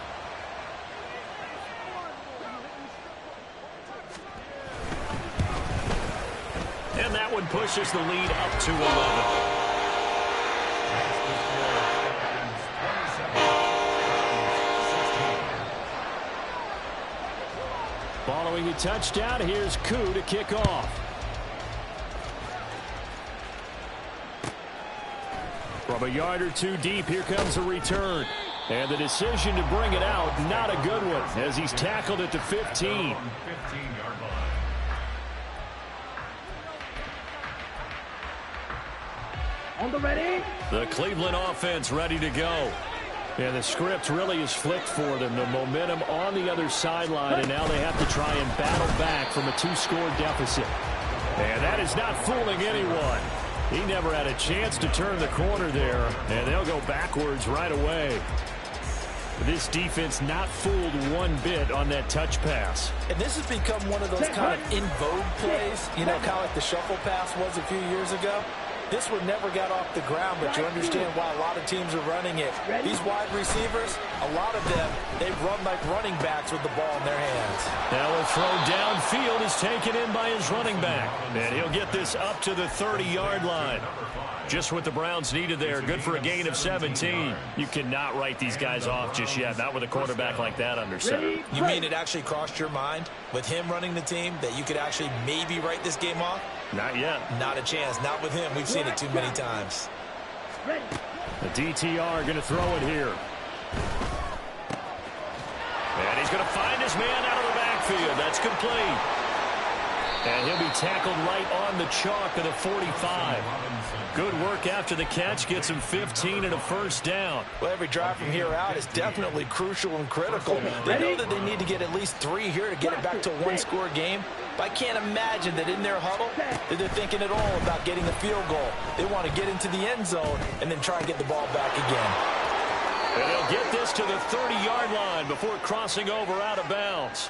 And that one pushes the lead up to 11. Following the touchdown, here's Koo to kick off. From a yard or 2 deep, here comes a return. And the decision to bring it out, not a good one, as he's tackled at the 15. On the ready. The Cleveland offense ready to go. And the script really is flipped for them. The momentum on the other sideline, and now they have to try and battle back from a 2-score deficit. And that is not fooling anyone. He never had a chance to turn the corner there, and they'll go backwards right away. This defense not fooled one bit on that touch pass. And this has become one of those kind of in vogue plays, you know, kind of like the shuffle pass was a few years ago. This one never got off the ground, but you understand why a lot of teams are running it. These wide receivers, a lot of them, they run like running backs with the ball in their hands. Now a throw downfield is taken in by his running back. And he'll get this up to the 30-yard line. Just what the Browns needed there. Good for a gain of 17. You cannot write these guys off just yet, not with a quarterback like that under center. You mean it actually crossed your mind with him running the team that you could actually maybe write this game off? Not yet. Not a chance. Not with him. We've seen it too many times. The DTR going to throw it here. And he's going to find his man out of the backfield. That's complete. And he'll be tackled right on the chalk of the 45. Good work after the catch. Gets him 15 and a first down. Well, every drive from here out is definitely crucial and critical. They know that they need to get at least 3 here to get it back to a 1-score game. But I can't imagine that in their huddle that they're thinking at all about getting the field goal. They want to get into the end zone and then try and get the ball back again. And he'll get this to the 30-yard line before crossing over out of bounds.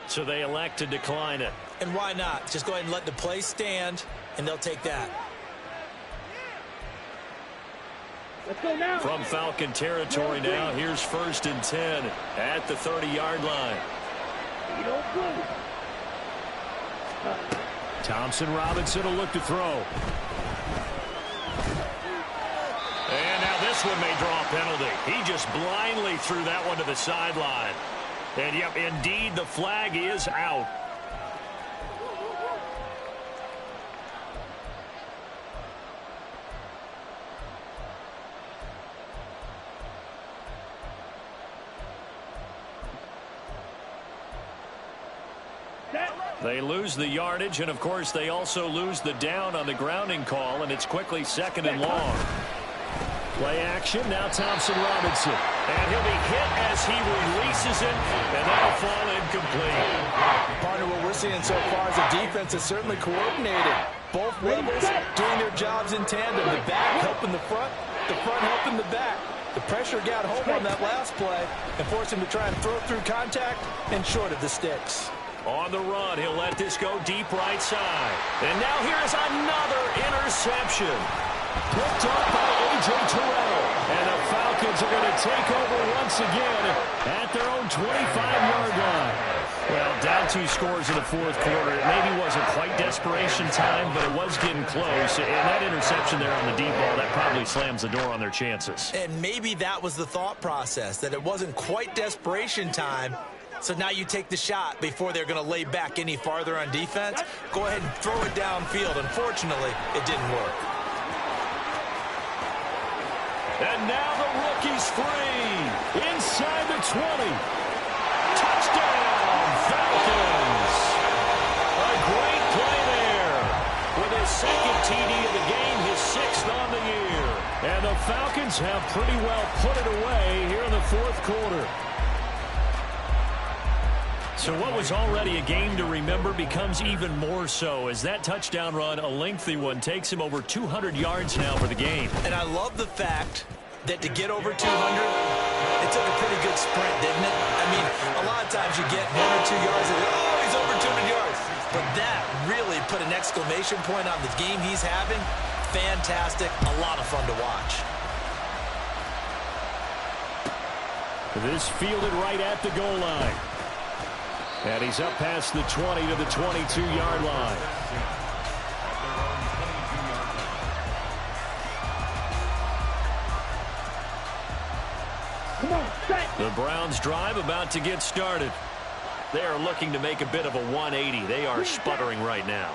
So they elect to decline it. And why not? Just go ahead and let the play stand, and they'll take that. Let's go now. From Falcon territory now, here's 1st and 10 at the 30-yard line. Thompson Robinson will look to throw. And now this one may draw a penalty. He just blindly threw that one to the sideline. And, yep, indeed, the flag is out. They lose the yardage, and, of course, they also lose the down on the grounding call, and it's quickly 2nd and long. Play action, now Thompson Robinson. And he'll be hit as he releases it, and that'll fall incomplete. Partner, what we're seeing so far is the defense is certainly coordinated. Both levels doing their jobs in tandem. The back helping the front helping the back. The pressure got home on that last play and forced him to try and throw through contact and short of the sticks. On the run, he'll let this go deep right side. And now here's another interception. Picked up by A.J. Terrell. And the Falcons are going to take over once again at their own 25-yard line. Well, down 2 scores in the 4th quarter. It maybe wasn't quite desperation time, but it was getting close. And that interception there on the deep ball, that probably slams the door on their chances. And maybe that was the thought process, that it wasn't quite desperation time, So now you take the shot before they're going to lay back any farther on defense. Go ahead and throw it downfield. Unfortunately, it didn't work. And now the rookie's free. Inside the 20. Touchdown, Falcons. A great play there. With his second TD of the game, his 6th on the year. And the Falcons have pretty well put it away here in the 4th quarter. So what was already a game to remember becomes even more so as that touchdown run, a lengthy one, takes him over 200 yards now for the game. And I love the fact that to get over 200, it took a pretty good sprint, didn't it? I mean, a lot of times you get 1 or 2 yards and, oh, he's over 200 yards. But that really put an exclamation point on the game he's having. Fantastic. A lot of fun to watch. This fielded right at the goal line. And he's up past the 20 to the 22-yard line. Come on, set. The Browns drive about to get started. They are looking to make a bit of a 180. They are sputtering right now.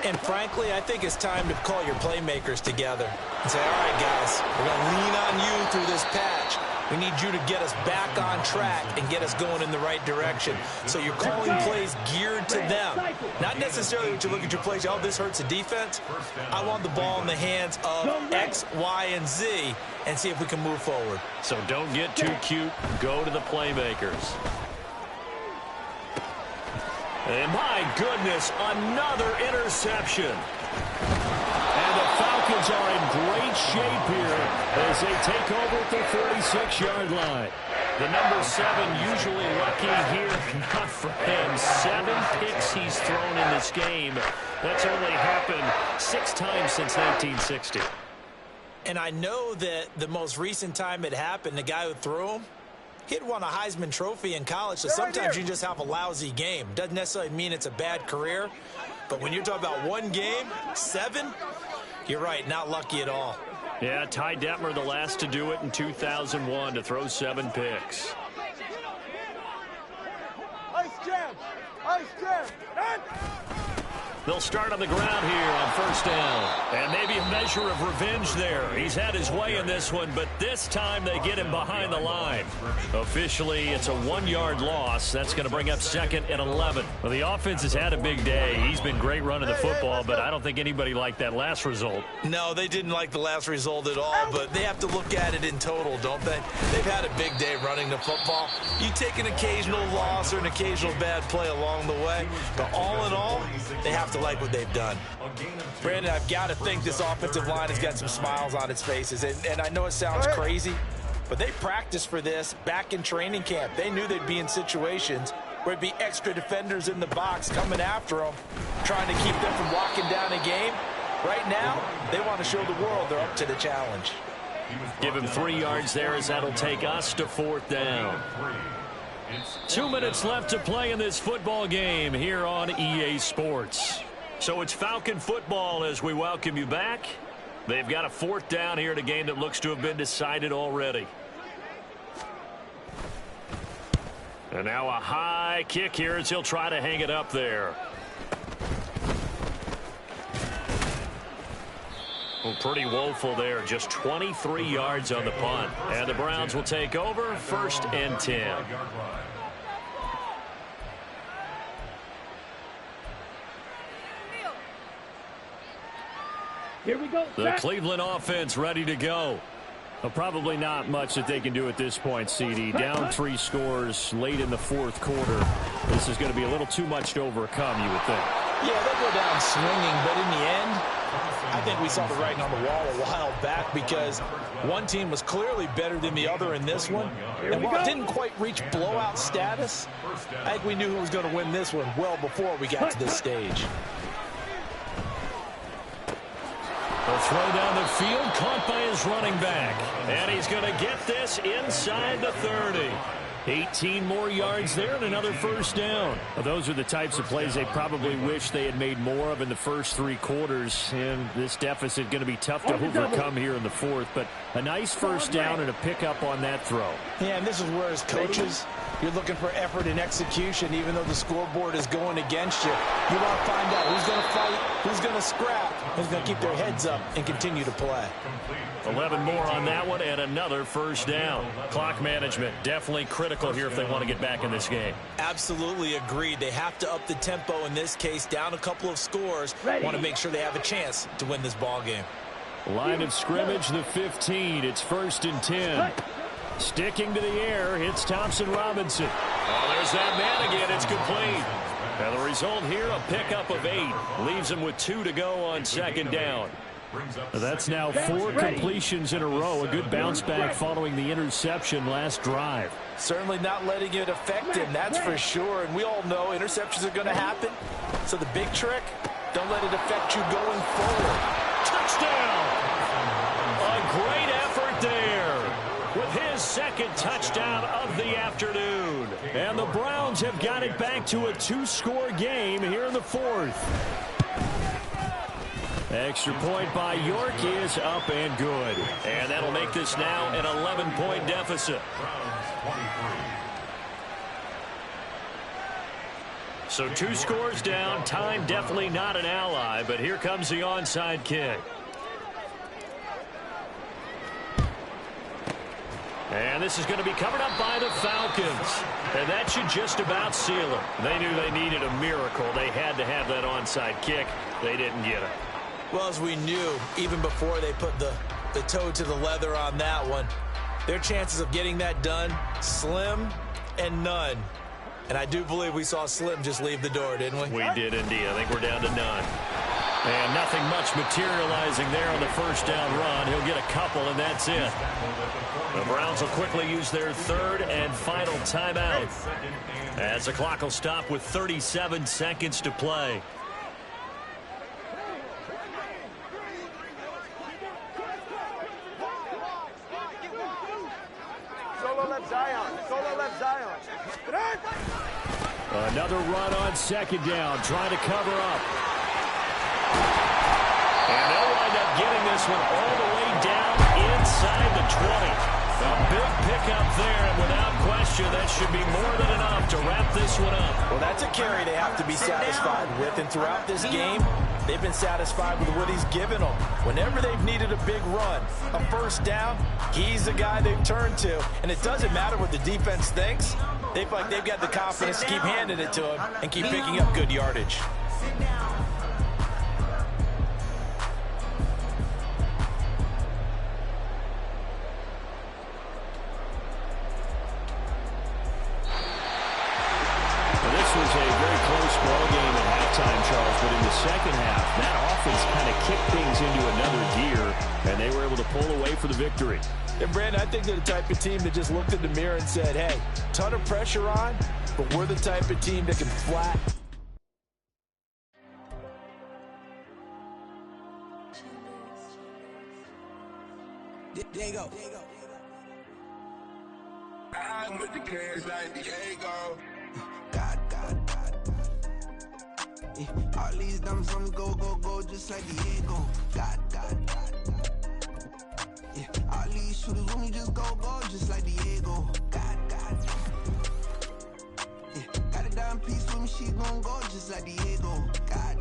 And frankly, I think it's time to call your playmakers together and say, all right, guys, we're going to lean on you through this patch. We need you to get us back on track and get us going in the right direction. So you're calling plays geared to them. Not necessarily what you look at your plays, oh, this hurts the defense. I want the ball in the hands of X, Y, and Z and see if we can move forward. So don't get too cute. Go to the playmakers. And my goodness, another interception. And the Falcons are in great shape here as they take over at the 36-yard line. The number 7 usually lucky here, not for him. 7 picks he's thrown in this game. That's only happened 6 times since 1960. And I know that the most recent time it happened, the guy who threw him, he had won a Heisman Trophy in college, so sometimes you just have a lousy game. Doesn't necessarily mean it's a bad career, but when you're talking about 1 game, 7, you're right, not lucky at all. Yeah, Ty Detmer, the last to do it in 2001, to throw 7 picks. Ice jam! Ice jam! They'll start on the ground here on 1st down. And maybe a measure of revenge there. He's had his way in this one, but this time they get him behind the line. Officially, it's a 1-yard loss. That's going to bring up 2nd and 11. Well, the offense has had a big day. He's been great running the football, but I don't think anybody liked that last result. No, they didn't like the last result at all, but they have to look at it in total, don't they? They've had a big day running the football. You take an occasional loss or an occasional bad play along the way, but all in all, they have to like what they've done. Brandon, I've got to think this offensive line has got some smiles on its faces, and I know it sounds crazy, but they practiced for this back in training camp. They knew they'd be in situations where it'd be extra defenders in the box coming after them, trying to keep them from locking down a game. Right now, they want to show the world they're up to the challenge. Give him 3 yards there as that'll take us to 4th down. 2 minutes left to play in this football game here on EA Sports. So it's Falcon football as we welcome you back. They've got a 4th down here in a game that looks to have been decided already. And now a high kick here as he'll try to hang it up there. Well, pretty woeful there. Just 23 yards on the punt. And the Browns will take over 1st and 10. Here we go. The Cleveland offense ready to go. Well, probably not much that they can do at this point, CD. Down 3 scores late in the 4th quarter. This is going to be a little too much to overcome, you would think. Yeah, they'll go down swinging, but in the end, I think we saw the writing on the wall a while back because one team was clearly better than the other in this one. And while it didn't quite reach blowout status, I think we knew who was going to win this one well before we got to this stage. A throw down the field, caught by his running back. And he's going to get this inside the 30. 18 more yards there and another 1st down. Well, those are the types of plays they probably wish they had made more of in the first 3 quarters. And this deficit going to be tough to overcome here in the 4th. But a nice 1st down and a pickup on that throw. Yeah, and this is where his coaches You're looking for effort and execution, even though the scoreboard is going against you. You want to find out who's going to fight, who's going to scrap, who's going to keep their heads up and continue to play. 11 more on that one and another first down. Clock management definitely critical here if they want to get back in this game. Absolutely agreed. They have to up the tempo in this case, down a couple of scores. Want to make sure they have a chance to win this ball game. Line of scrimmage, the 15. It's 1st and 10. Sticking to the air, it's Thompson Robinson. Oh, there's that man again. It's complete. And the result here, a pickup of 8. Leaves him with 2 to go on 2nd down. That's now 4 completions in a row. A good bounce back following the interception last drive. Certainly not letting it affect him, that's for sure. And we all know interceptions are going to happen. So the big trick, don't let it affect you going forward. Touchdown! A great effort there with his 2nd touchdown of the afternoon. And the Browns have got it back to a 2-score game here in the 4th. Extra point by York is up and good. And that'll make this now an 11-point deficit. So 2 scores down. Time definitely not an ally, but here comes the onside kick. And this is going to be covered up by the Falcons. And that should just about seal it. They knew they needed a miracle. They had to have that onside kick. They didn't get it. Well, as we knew, even before they put the toe to the leather on that one, their chances of getting that done, slim and none. And I do believe we saw Slim just leave the door, didn't we? We did indeed. I think we're down to none. And nothing much materializing there on the first down run. He'll get a couple, and that's it. The Browns will quickly use their 3rd and final timeout, as the clock will stop with 37 seconds to play. Solo left Zion. Solo left Zion. Another run on 2nd down, trying to cover up. And they'll wind up getting this one all the way down inside the 20. A big pickup there, and without question, that should be more than enough to wrap this one up. Well, that's a carry they have to be satisfied with, and throughout this game, they've been satisfied with what he's given them. Whenever they've needed a big run, a first down, he's the guy they've turned to. And it doesn't matter what the defense thinks. They feel like they've got the confidence to keep handing it to him and keep picking up good yardage. This was a very close ball game at halftime, Charles, but in the second half, that offense kind of kicked things into another gear, and they were able to pull away for the victory. And, Brandon, I think they're the type of team that just looked in the mirror and said, hey, ton of pressure on, but we're the type of team that can flat. There you go. I'm with the cash like Diego. God. Yeah, all these dumb songs go, just like Diego. God. Yeah, all these shooters with me just go, just like Diego. God. Yeah, got a dime piece with me, she gon' go, just like Diego. God.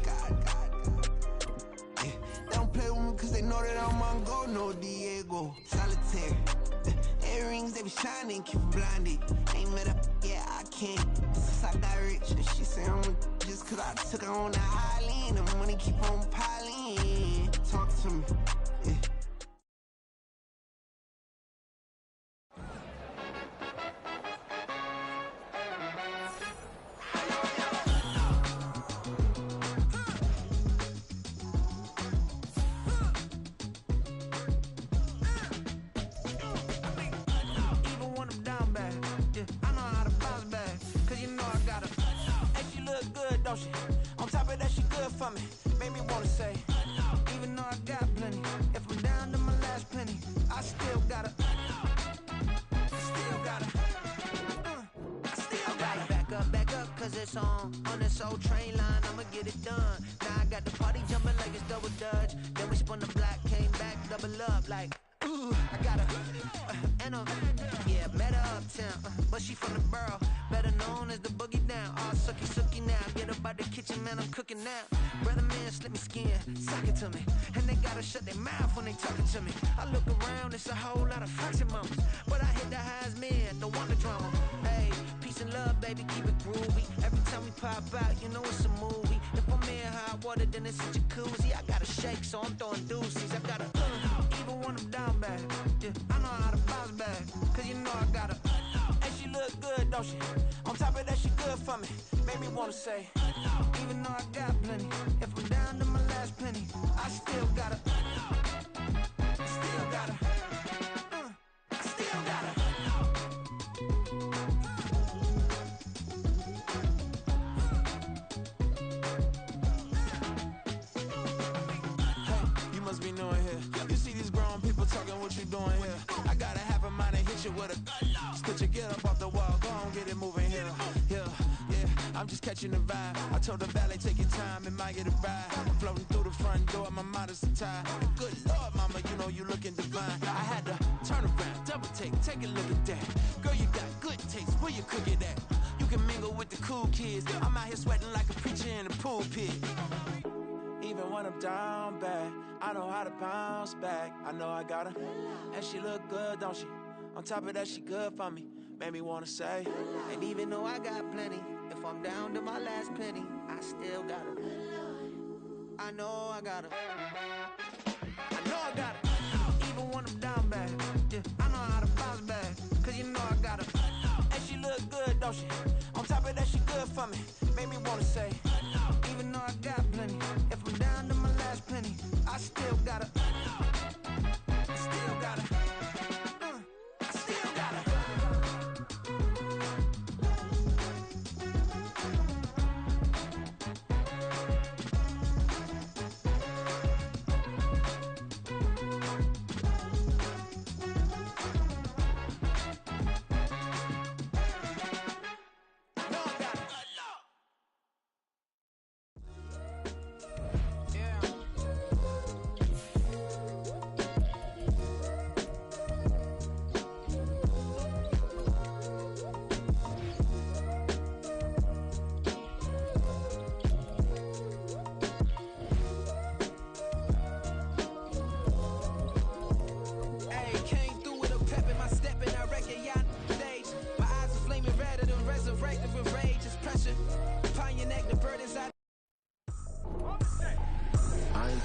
Yeah, they don't play with me cause they know that I'm on go, no Diego. Solitaire. Earrings, they be shining, keep blinded. Ain't met up, yeah, I can't. Since I got rich, and she say I'm just cause I took her on the island. The money keep on piling. Talk to me, yeah. On top of that, she good for me. Made me wanna say, even though I got plenty, if I'm down to my last penny, I still gotta back up, cause it's on this old train line, I'ma get it done. Now I got the party jumping like it's double dutch. Then we spun the block, came back, double up like, ooh, I got a, and a, yeah, met her up town, but she from the borough, better known as the boogie down. All sucky now, get up out the kitchen, man, I'm cooking now. Brother man, slip me skin, suck it to me, and they gotta shut their mouth when they talking to me. I look around, it's a whole lot of function moments, but I hit the highs, man, don't want the drama. Hey, peace and love, baby, keep it groovy. Every time we pop out, you know it's a movie. If I'm in hot water, then it's a jacuzzi. I gotta shake, so I'm throwing deuces. I gotta, even when I'm down bad, yeah, I know how to bounce back, cause you know I gotta, and she look good, don't she? On top of that, she good for me, made me wanna say, even though I got plenty, if I'm down to my last penny, I still gotta, I still gotta, I still gotta. You must be knowing here. You see these grown people talking, what you doing here? I gotta have a mind and hit you with a stitch you, get up off the wall, go on, get it moving here. Yeah, I'm just catching the vibe. I told the valet, take your time, it might get a ride. Floating through the front door, my mind is tied. Good Lord, mama, you know you looking divine. I had to turn around, double take a look at that. Girl, you got good taste, where you cook it at? You can mingle with the cool kids. I'm out here sweating like a preacher in the pulpit. Even when I'm down bad, I know how to bounce back. I know I got her, and she look good, don't she? On top of that, she good for me, made me wanna say. And even though I got plenty, if I'm down to my last penny, I still got her. I know I got her. I know I got her. Even when I'm down bad, yeah, I know how to bounce back, cause you know I got her. And she look good, don't she? On top of that, she good for me, made me wanna say. Even though I got plenty, if I'm down to my last penny, I still gotta, I still gotta, I still gotta.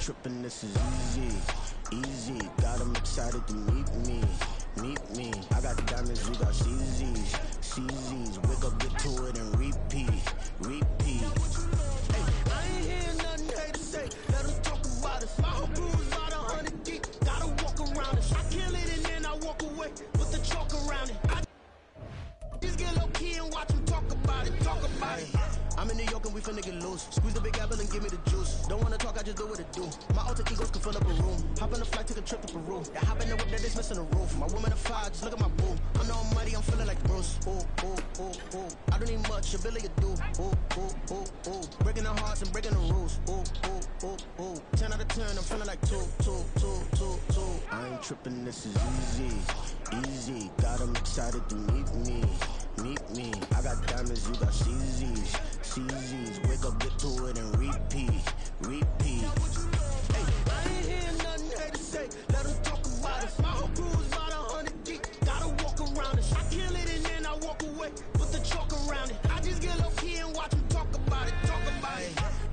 Trippin', this is easy, got 'em excited to meet me. I got diamonds, you got CZs, wake up, get to it and repeat. Hey, I ain't hear nothing they to say, let them talk about us. My whole crew is about 100 deep, gotta walk around us. I kill it and then I walk away, put the chalk around it. I just get low key and watch them talk about it. I'm in New York and we finna get loose. Squeeze the big apple and give me the juice. Don't wanna talk, I just do what it do. My alter egos can fill up a room. Hop on a flight, take a trip to Peru. Yeah, hop in the whip that is missing the roof. My woman a fire, just look at my boo. I'm the almighty, I'm feeling like Bruce. Ooh. I don't need much, ability to do. Ooh. Breaking the hearts and breaking the rules. Ooh. 10 out of 10, I'm feeling like two. I ain't tripping, this is easy. Got 'em excited to meet me. I got diamonds, you got CZs, wake up, get to it and repeat. Hey, I ain't hear nothing they to say, let them talk about us. My whole crew is about 100 deep, gotta walk around us. I kill it and then I walk away, put the chalk around it. I just get low key and watch them talk about it.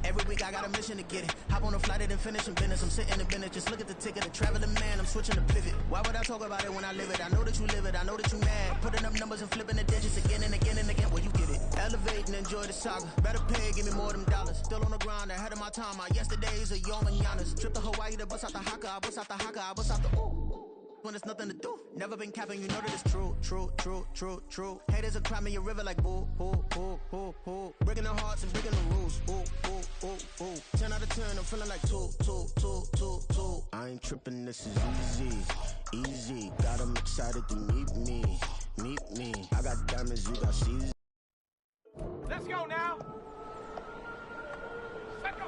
Every week I got a mission to get it. Hop on a flight and finish in business. I'm sitting in business, just look at the ticket. A traveling man, I'm switching to pivot. Why would I talk about it when I live it? I know that you live it, I know that you mad. Putting up numbers and flipping the digits again and again. Well, you get it. Elevate and enjoy the saga. Better pay, give me more of them dollars. Still on the grind, ahead of my time. My yesterdays are your mananas. Trip to Hawaii to bust out the haka. I bust out the ooh. When there's nothing to do. Never been capping, you know that it's true. Haters will cry me a river like boo. Breaking the hearts and breaking the rules. Ooh. 10 out of 10, I'm feeling like two. I ain't tripping, this is easy. Got 'em excited to meet me. I got diamonds, you got CZs. Let's go now. Let's go.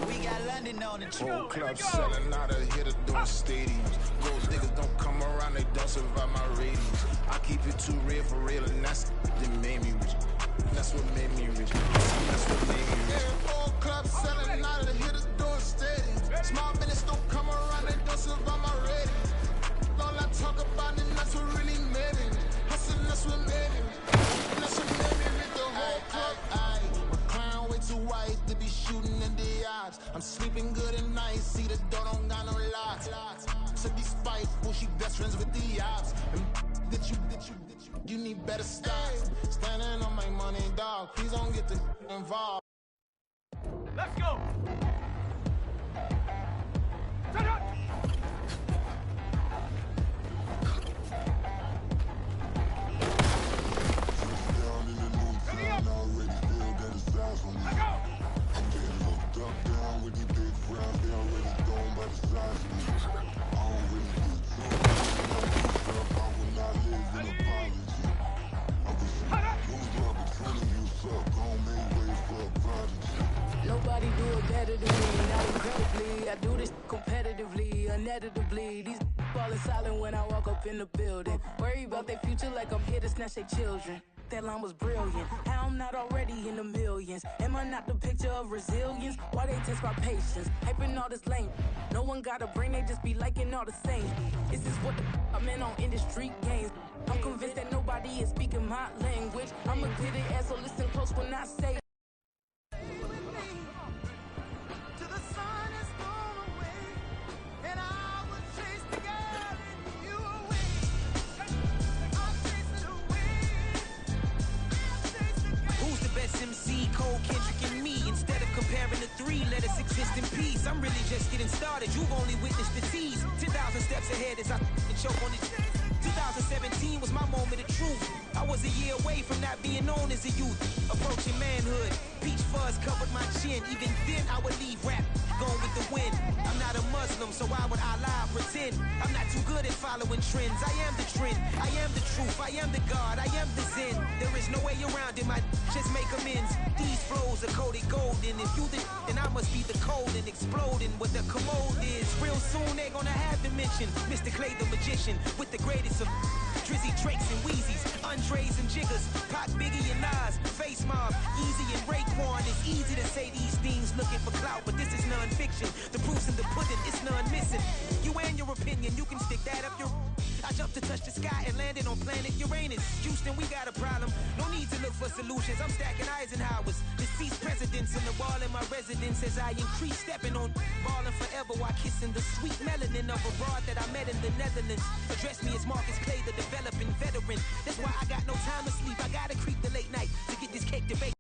We got London on the Whole club selling out of here to doing stadiums. Those niggas don't come around, they don't survive my ratings. I keep it too real for real, and that's that made me rich. That's what made me rich. That's what made me rich. Yeah, whole club selling out of here to doing stadiums. Small minutes don't come around, they don't survive my ratings. All I talk about it, that's what really made me. Hustling, that's what made me. That's what made me rich. The whole club. My crown way too white to be shooting in the eyes. I'm sleeping good at night, see the door don't got no locks. To be spiteful, she best friends with the ops. And you need better stocks. Standing on my money, dog. Please don't get involved. Let's go. Shut up. Nobody do it better than me, not incredibly. I do this competitively, uneditably. These falling silent when I walk up in the building. Worry about their future like I'm here to snatch their children. That line was brilliant. How I'm not already in the millions? Am I not the picture of resilience? Why they test my patience? Hyping all this lame. No one got a brain, they just be liking all the same. This is what the I'm in on industry games. I'm convinced that nobody is speaking my language. I'm a good ass, so listen close when I say. Let us exist in peace. I'm really just getting started. You've only witnessed the tease. 10,000 steps ahead as I choke on it. 2017 was my moment of truth. I was a year away from not being known as a youth. Approaching manhood. Peach fuzz covered my chin. Even then I would leave rap going with the wind. I'm not a Muslim, so why would I lie or pretend? I'm not too good at following trends. I am the trend. I am the truth. I am the God. I am the Zen. There is no way around it. My just make amends. These flows are coated golden. If you the then I must be the cold and exploding what the commode is. Real soon they gonna have to mention Mr. Clay the magician with the greatest of Drizzy, Drakes, and Wheezies, Andres and Jiggers, Pac, Biggie, and Nas, Face Mob, Easy and Raekwon. It's easy to say these things looking for clout, but this is non-fiction. The proof's in the pudding, it's none missing. You and your opinion, you can stick that up your... I jumped to touch the sky and landed on planet Uranus. Houston, we got a problem. No need to look for solutions. I'm stacking Eisenhowers. Deceased presidents on the wall in my residence as I increase stepping on ballin' forever while kissing the sweet melanin of a broad that I met in the Netherlands. Address me as Marcus Clay, the developing veteran. That's why I got no time to sleep. I gotta creep the late night to get this cake debate.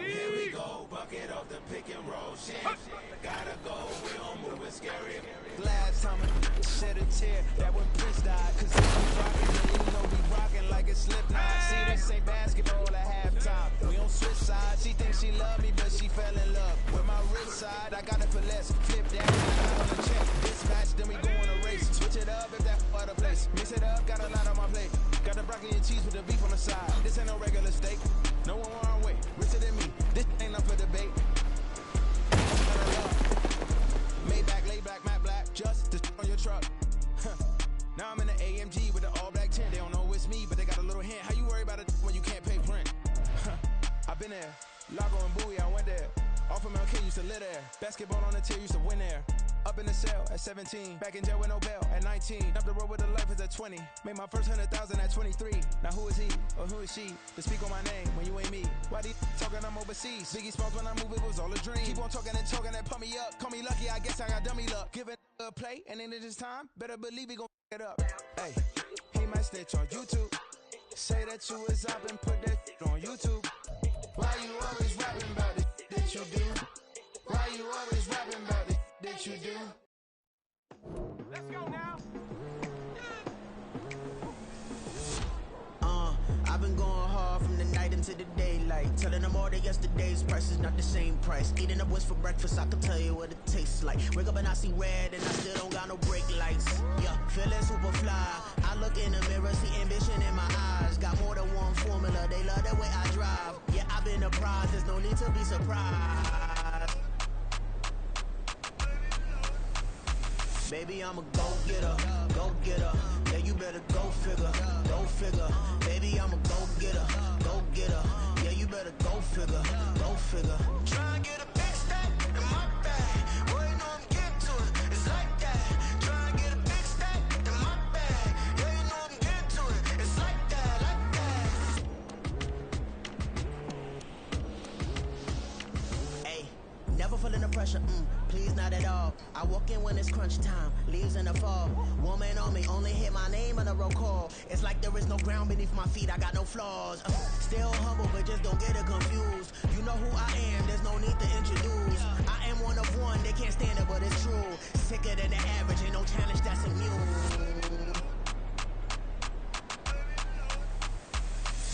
Here we go, bucket off the pick and roll shit. Gotta go, we don't move it scary. Last time I shed a tear, that when Prince died. Cause if we rockin', then you know we rockin' like it's Slipknot. See, this ain't basketball at halftime. We on switch sides. She thinks she love me, but she fell in love with my wrist side. I got it for less. Flip that on the check. Dispatch, then we go on a race. Switch it up if that other place. Mix it up, got a lot on my plate. Got the broccoli and cheese with the beef on the side. This ain't no regular steak. No one wrong way. Richer than me. This ain't up for debate. Maybach, laid back, matte black, just to on your truck. Now I'm in the AMG with the all black tint. They don't know it's me, but they got a little hint. How you worry about it when you can't pay rent? I've been there. Lago and Bowie, I went there. Off of Mount King, used to live there. Basketball on the tier, used to win there. Up in the cell at 17, back in jail with no bail at 19. Up the road with the life is at 20. Made my first 100,000 at 23. Now who is he or who is she to speak on my name when you ain't me? Why they talking I'm overseas? Biggie Smalls when I move it was all a dream. Keep on talking and pump me up. Call me lucky, I guess I got dummy luck. Give it a play and then it's time. Better believe he gon' it up. Hey, he might snitch on YouTube. Say that you was up and put that on YouTube. Why you always rapping about the that you do? Why you always rapping about the that you do? Let's go now. I've been going hard from the night into the daylight. Telling them all that yesterday's price is not the same price. Eating up what's for breakfast, I can tell you what it tastes like. Wake up and I see red and I still don't got no brake lights. Yeah, feeling super fly. I look in the mirror, see ambition in my eyes. Got more than one formula, they love the way I drive. Yeah, I've been a prize, there's no need to be surprised. Baby, I'm a go-getter, go-getter. Yeah, you better go figure, go figure. Baby, I'm a go-getter, go-getter. Yeah, you better go figure, go figure. Try and get a big stack in my bag. Boy, you know I'm getting to it. It's like that. Try and get a big stack in my bag. Yeah, you know I'm getting to it. It's like that, like that. Hey, never feeling the pressure, please not at all. I walk in when it's crunch time, leaves in the fall. Woman on me, only hit my name on a roll call. It's like there is no ground beneath my feet, I got no flaws. Still humble, but just don't get it confused. You know who I am, there's no need to introduce. I am one of one, they can't stand it, but it's true. Sicker than the average, ain't no challenge that's immune.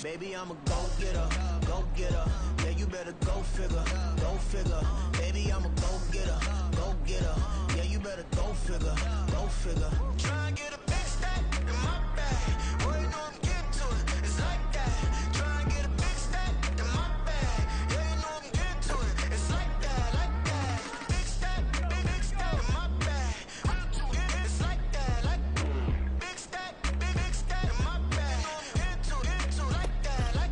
Baby, I'm a go-getter, go-getter. Yeah, you better go figure, go figure. Baby, I'm a go-getter, go-getter. Yeah, you better go figure, go figure. Try and get a big stack in my bag. Boy, you know I'm getting to it. It's like that. Try and get a big stack in my bag. Yeah, you know I'm getting to it. It's like that, like that. Big stack in my bag. It's like that, like big stack in my bag. Into like that, like.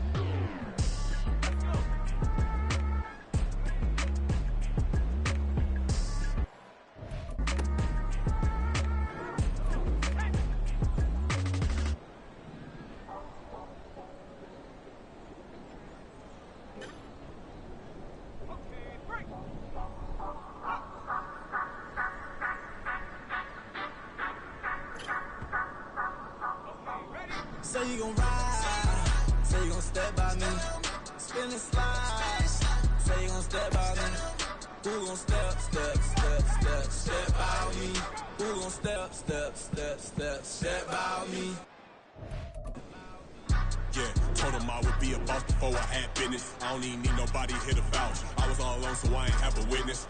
Say you gon' ride, say you gon' step by me, spin and slide, say you gon' step by me, who gon' step by me, who gon' step by me. Yeah, told him I would be a boss before I had business. I don't even need nobody here to vouch. I was all alone, so I ain't have a witness.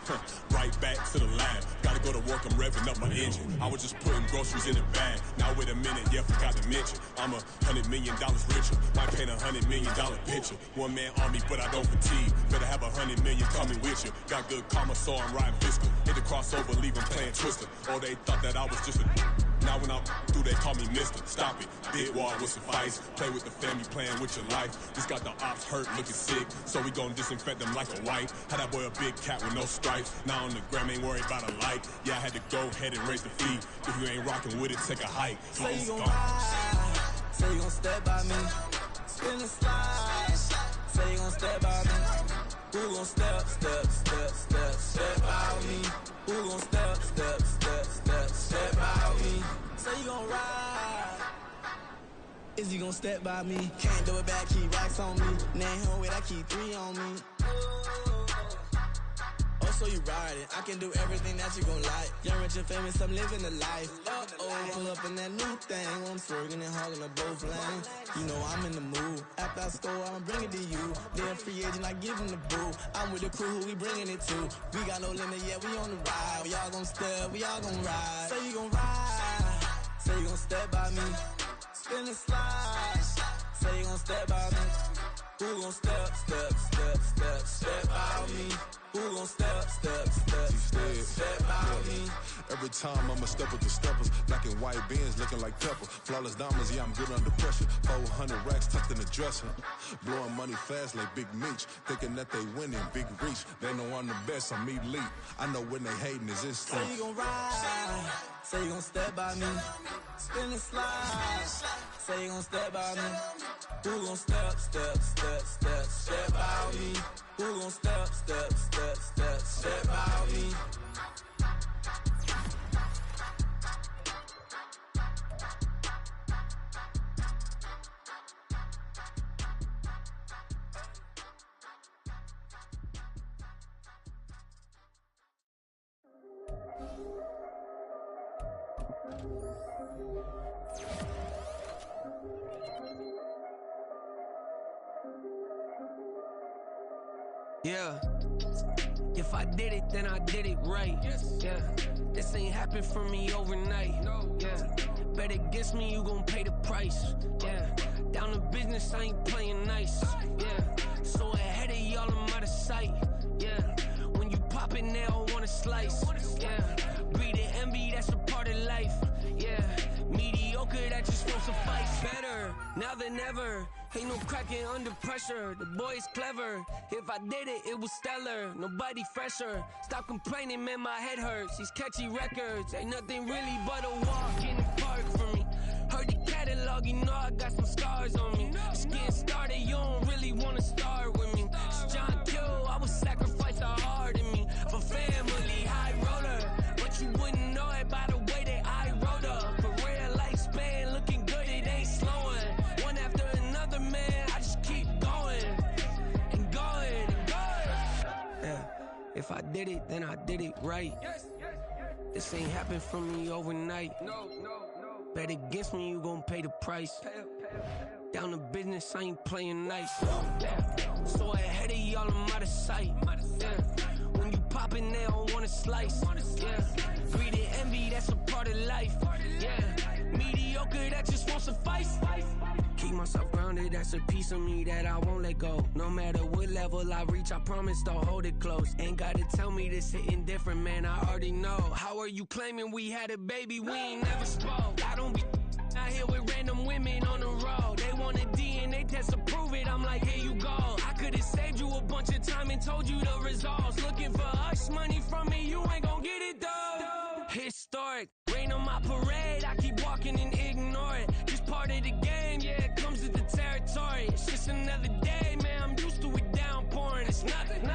Right back to the lab. Gotta go to work, I'm revving up my engine. I was just putting groceries in the bag. Now wait a minute, yeah, forgot to mention. I'm $100 million richer. Might paint $100 million picture. One man army, but I don't fatigue. Better have 100 million coming with you. Got good karma, so I'm riding fiscal. Hit the crossover, leave them playing Twister. Oh, they thought that I was just a. Now when I'm through, they call me Mister. Stop it, big wall with suffice. Play with the family, playing with your life. This got the ops hurt, looking sick. So we gon' disinfect them like a wipe. Had that boy a big cat with no stripes. Now on the gram, ain't worried about a light. Yeah, I had to go ahead and raise the fee. If you ain't rocking with it, take a hike. Say you gon' ride, say you gon' step by me, spin and slide. Say you gon' step by me, who gon' step by me, who gon' step by me. Say you gon' ride, is you gon' step by me? Can't do it back, keep racks on me. Name home with, I keep 3 on me. Oh, so you riding, I can do everything that you gon' like. Young, rich, and famous, I'm living the life. Pull up in that new thing, I'm swerving and hogging up both lanes. You know I'm in the mood, after I score, I'ma bring it to you. They're a free agent, I give them the boo. I'm with the crew, who we bringing it to. We got no limit, yeah, we on the ride. We all gon' step, we all gon' ride. Say you gon' ride, say you gon' step by me, spin and slide. Say you gon' step by me, who gon' step by me, who gon' step by me. Every time I'ma step with the steppers, black and white beans looking like pepper. Flawless diamonds, yeah, I'm good under pressure. 400 racks tucked in the dresser. Blowing money fast like Big Meech. Thinking that they winning, big reach. They know I'm the best, I'm elite. I know when they hating is instant. Say you gon' ride, say you gon' step by me, spin and slide. Say you gon' step by me, who gon' step by me, who gon' step by me. Yeah, if I did it, then I did it right. Yeah, this ain't happened for me overnight. Yeah, bet against me, you gon' pay the price. Yeah, down to business, I ain't playing nice. Yeah, so ahead of y'all, I'm out of sight. Yeah, when you pop it now, I want a slice. Yeah, greed and envy, that's a won't suffice. Better now than ever. Ain't no cracking under pressure. The boy's clever. If I did it, it was stellar. Nobody fresher. Stop complaining, man, my head hurts. These catchy records ain't nothing really but a walk in the park for me. Heard the catalog, you know I got some scars on me. Just getting started, you don't really wanna start with me. It's John Kill, I would sacrifice a heart in me for family, high roller. But you wouldn't know it by the way that I wrote up. Career lifespan looking good, it ain't slowing. One after another, man, I just keep going and going and going. Yeah, if I did it, then I did it right. This ain't happened for me overnight. Bet against me, you gon' pay the price. Down to business, I ain't playing nice. So ahead of y'all, I'm out of sight. When you poppin', they don't wanna slice. Greed and envy, that's a part of life. Mediocre, that just won't suffice. Keep myself grounded, that's a piece of me that I won't let go. No matter what level I reach, I promise to hold it close. Ain't gotta tell me this hitting different, man, I already know. How are you claiming we had a baby, we ain't never spoke? I don't be out here with random women on the road. They want a DNA test to prove it, I'm like, here you go. I could've saved you a bunch of time and told you the results. Looking for hush money from me, you ain't gon' get it though. Historic, rain on my parade, I keep walking and ignore it. Just part of the game, yeah, it comes with the territory. It's just another day, man, I'm used to it downpouring. It's nothing.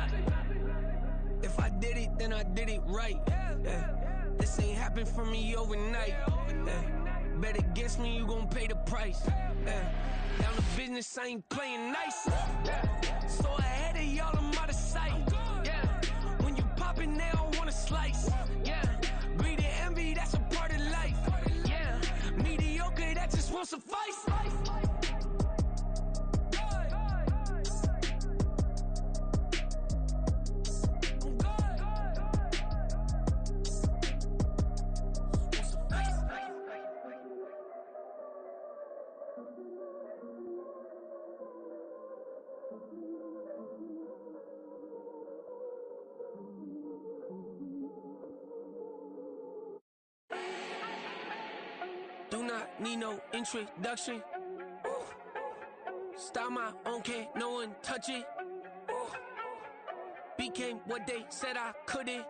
If I did it, then I did it right. This ain't happened for me overnight. Bet against me, you gon' pay the price. Down to business, I ain't playing nice. So ahead of y'all, I'm out of sight. When you poppin', they don't wanna slice. Greed and envy, that's a part of life. Mediocre, that just won't suffice. Do not need no introduction. Style my own, can't no one touch it. Became what they said I couldn't.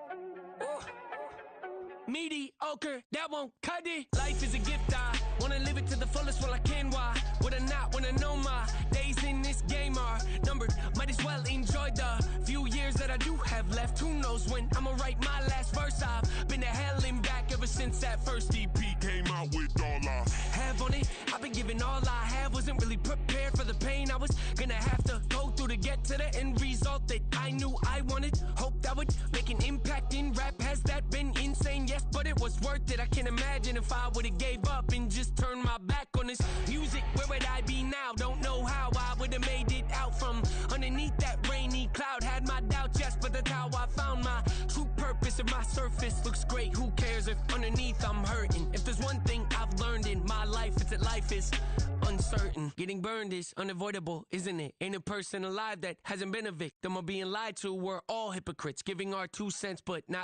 Mediocre, that won't cut it. Life is a gift, I wanna live it to the fullest while I can. Why would I not wanna know my days in this game are numbered? Might as well enjoy the few years that I do have left. Who knows when I'ma write my last verse? I've been to hell and back ever since that first EP came out with all I have on it. I've been giving all I have, wasn't really prepared for the pain I was gonna have to go through to get to the end result that I knew I wanted. Hoped I would make an impact in rap. Has that been insane? Yes, but it was worth it. I can't imagine if I would've gave up and just turned my back on this music. Where would I be now? Don't know how I would've made it out from underneath that rainy cloud. Had my doubts, yes, but that's how I found my true purpose. If my surface looks great, who cares if underneath I'm hurting? If there's one thing I've learned in my life, it's that life is uncertain. Getting burned is unavoidable, isn't it? Ain't a person alive that hasn't been a victim of being lied to. We're all hypocrites, giving our 2 cents, but not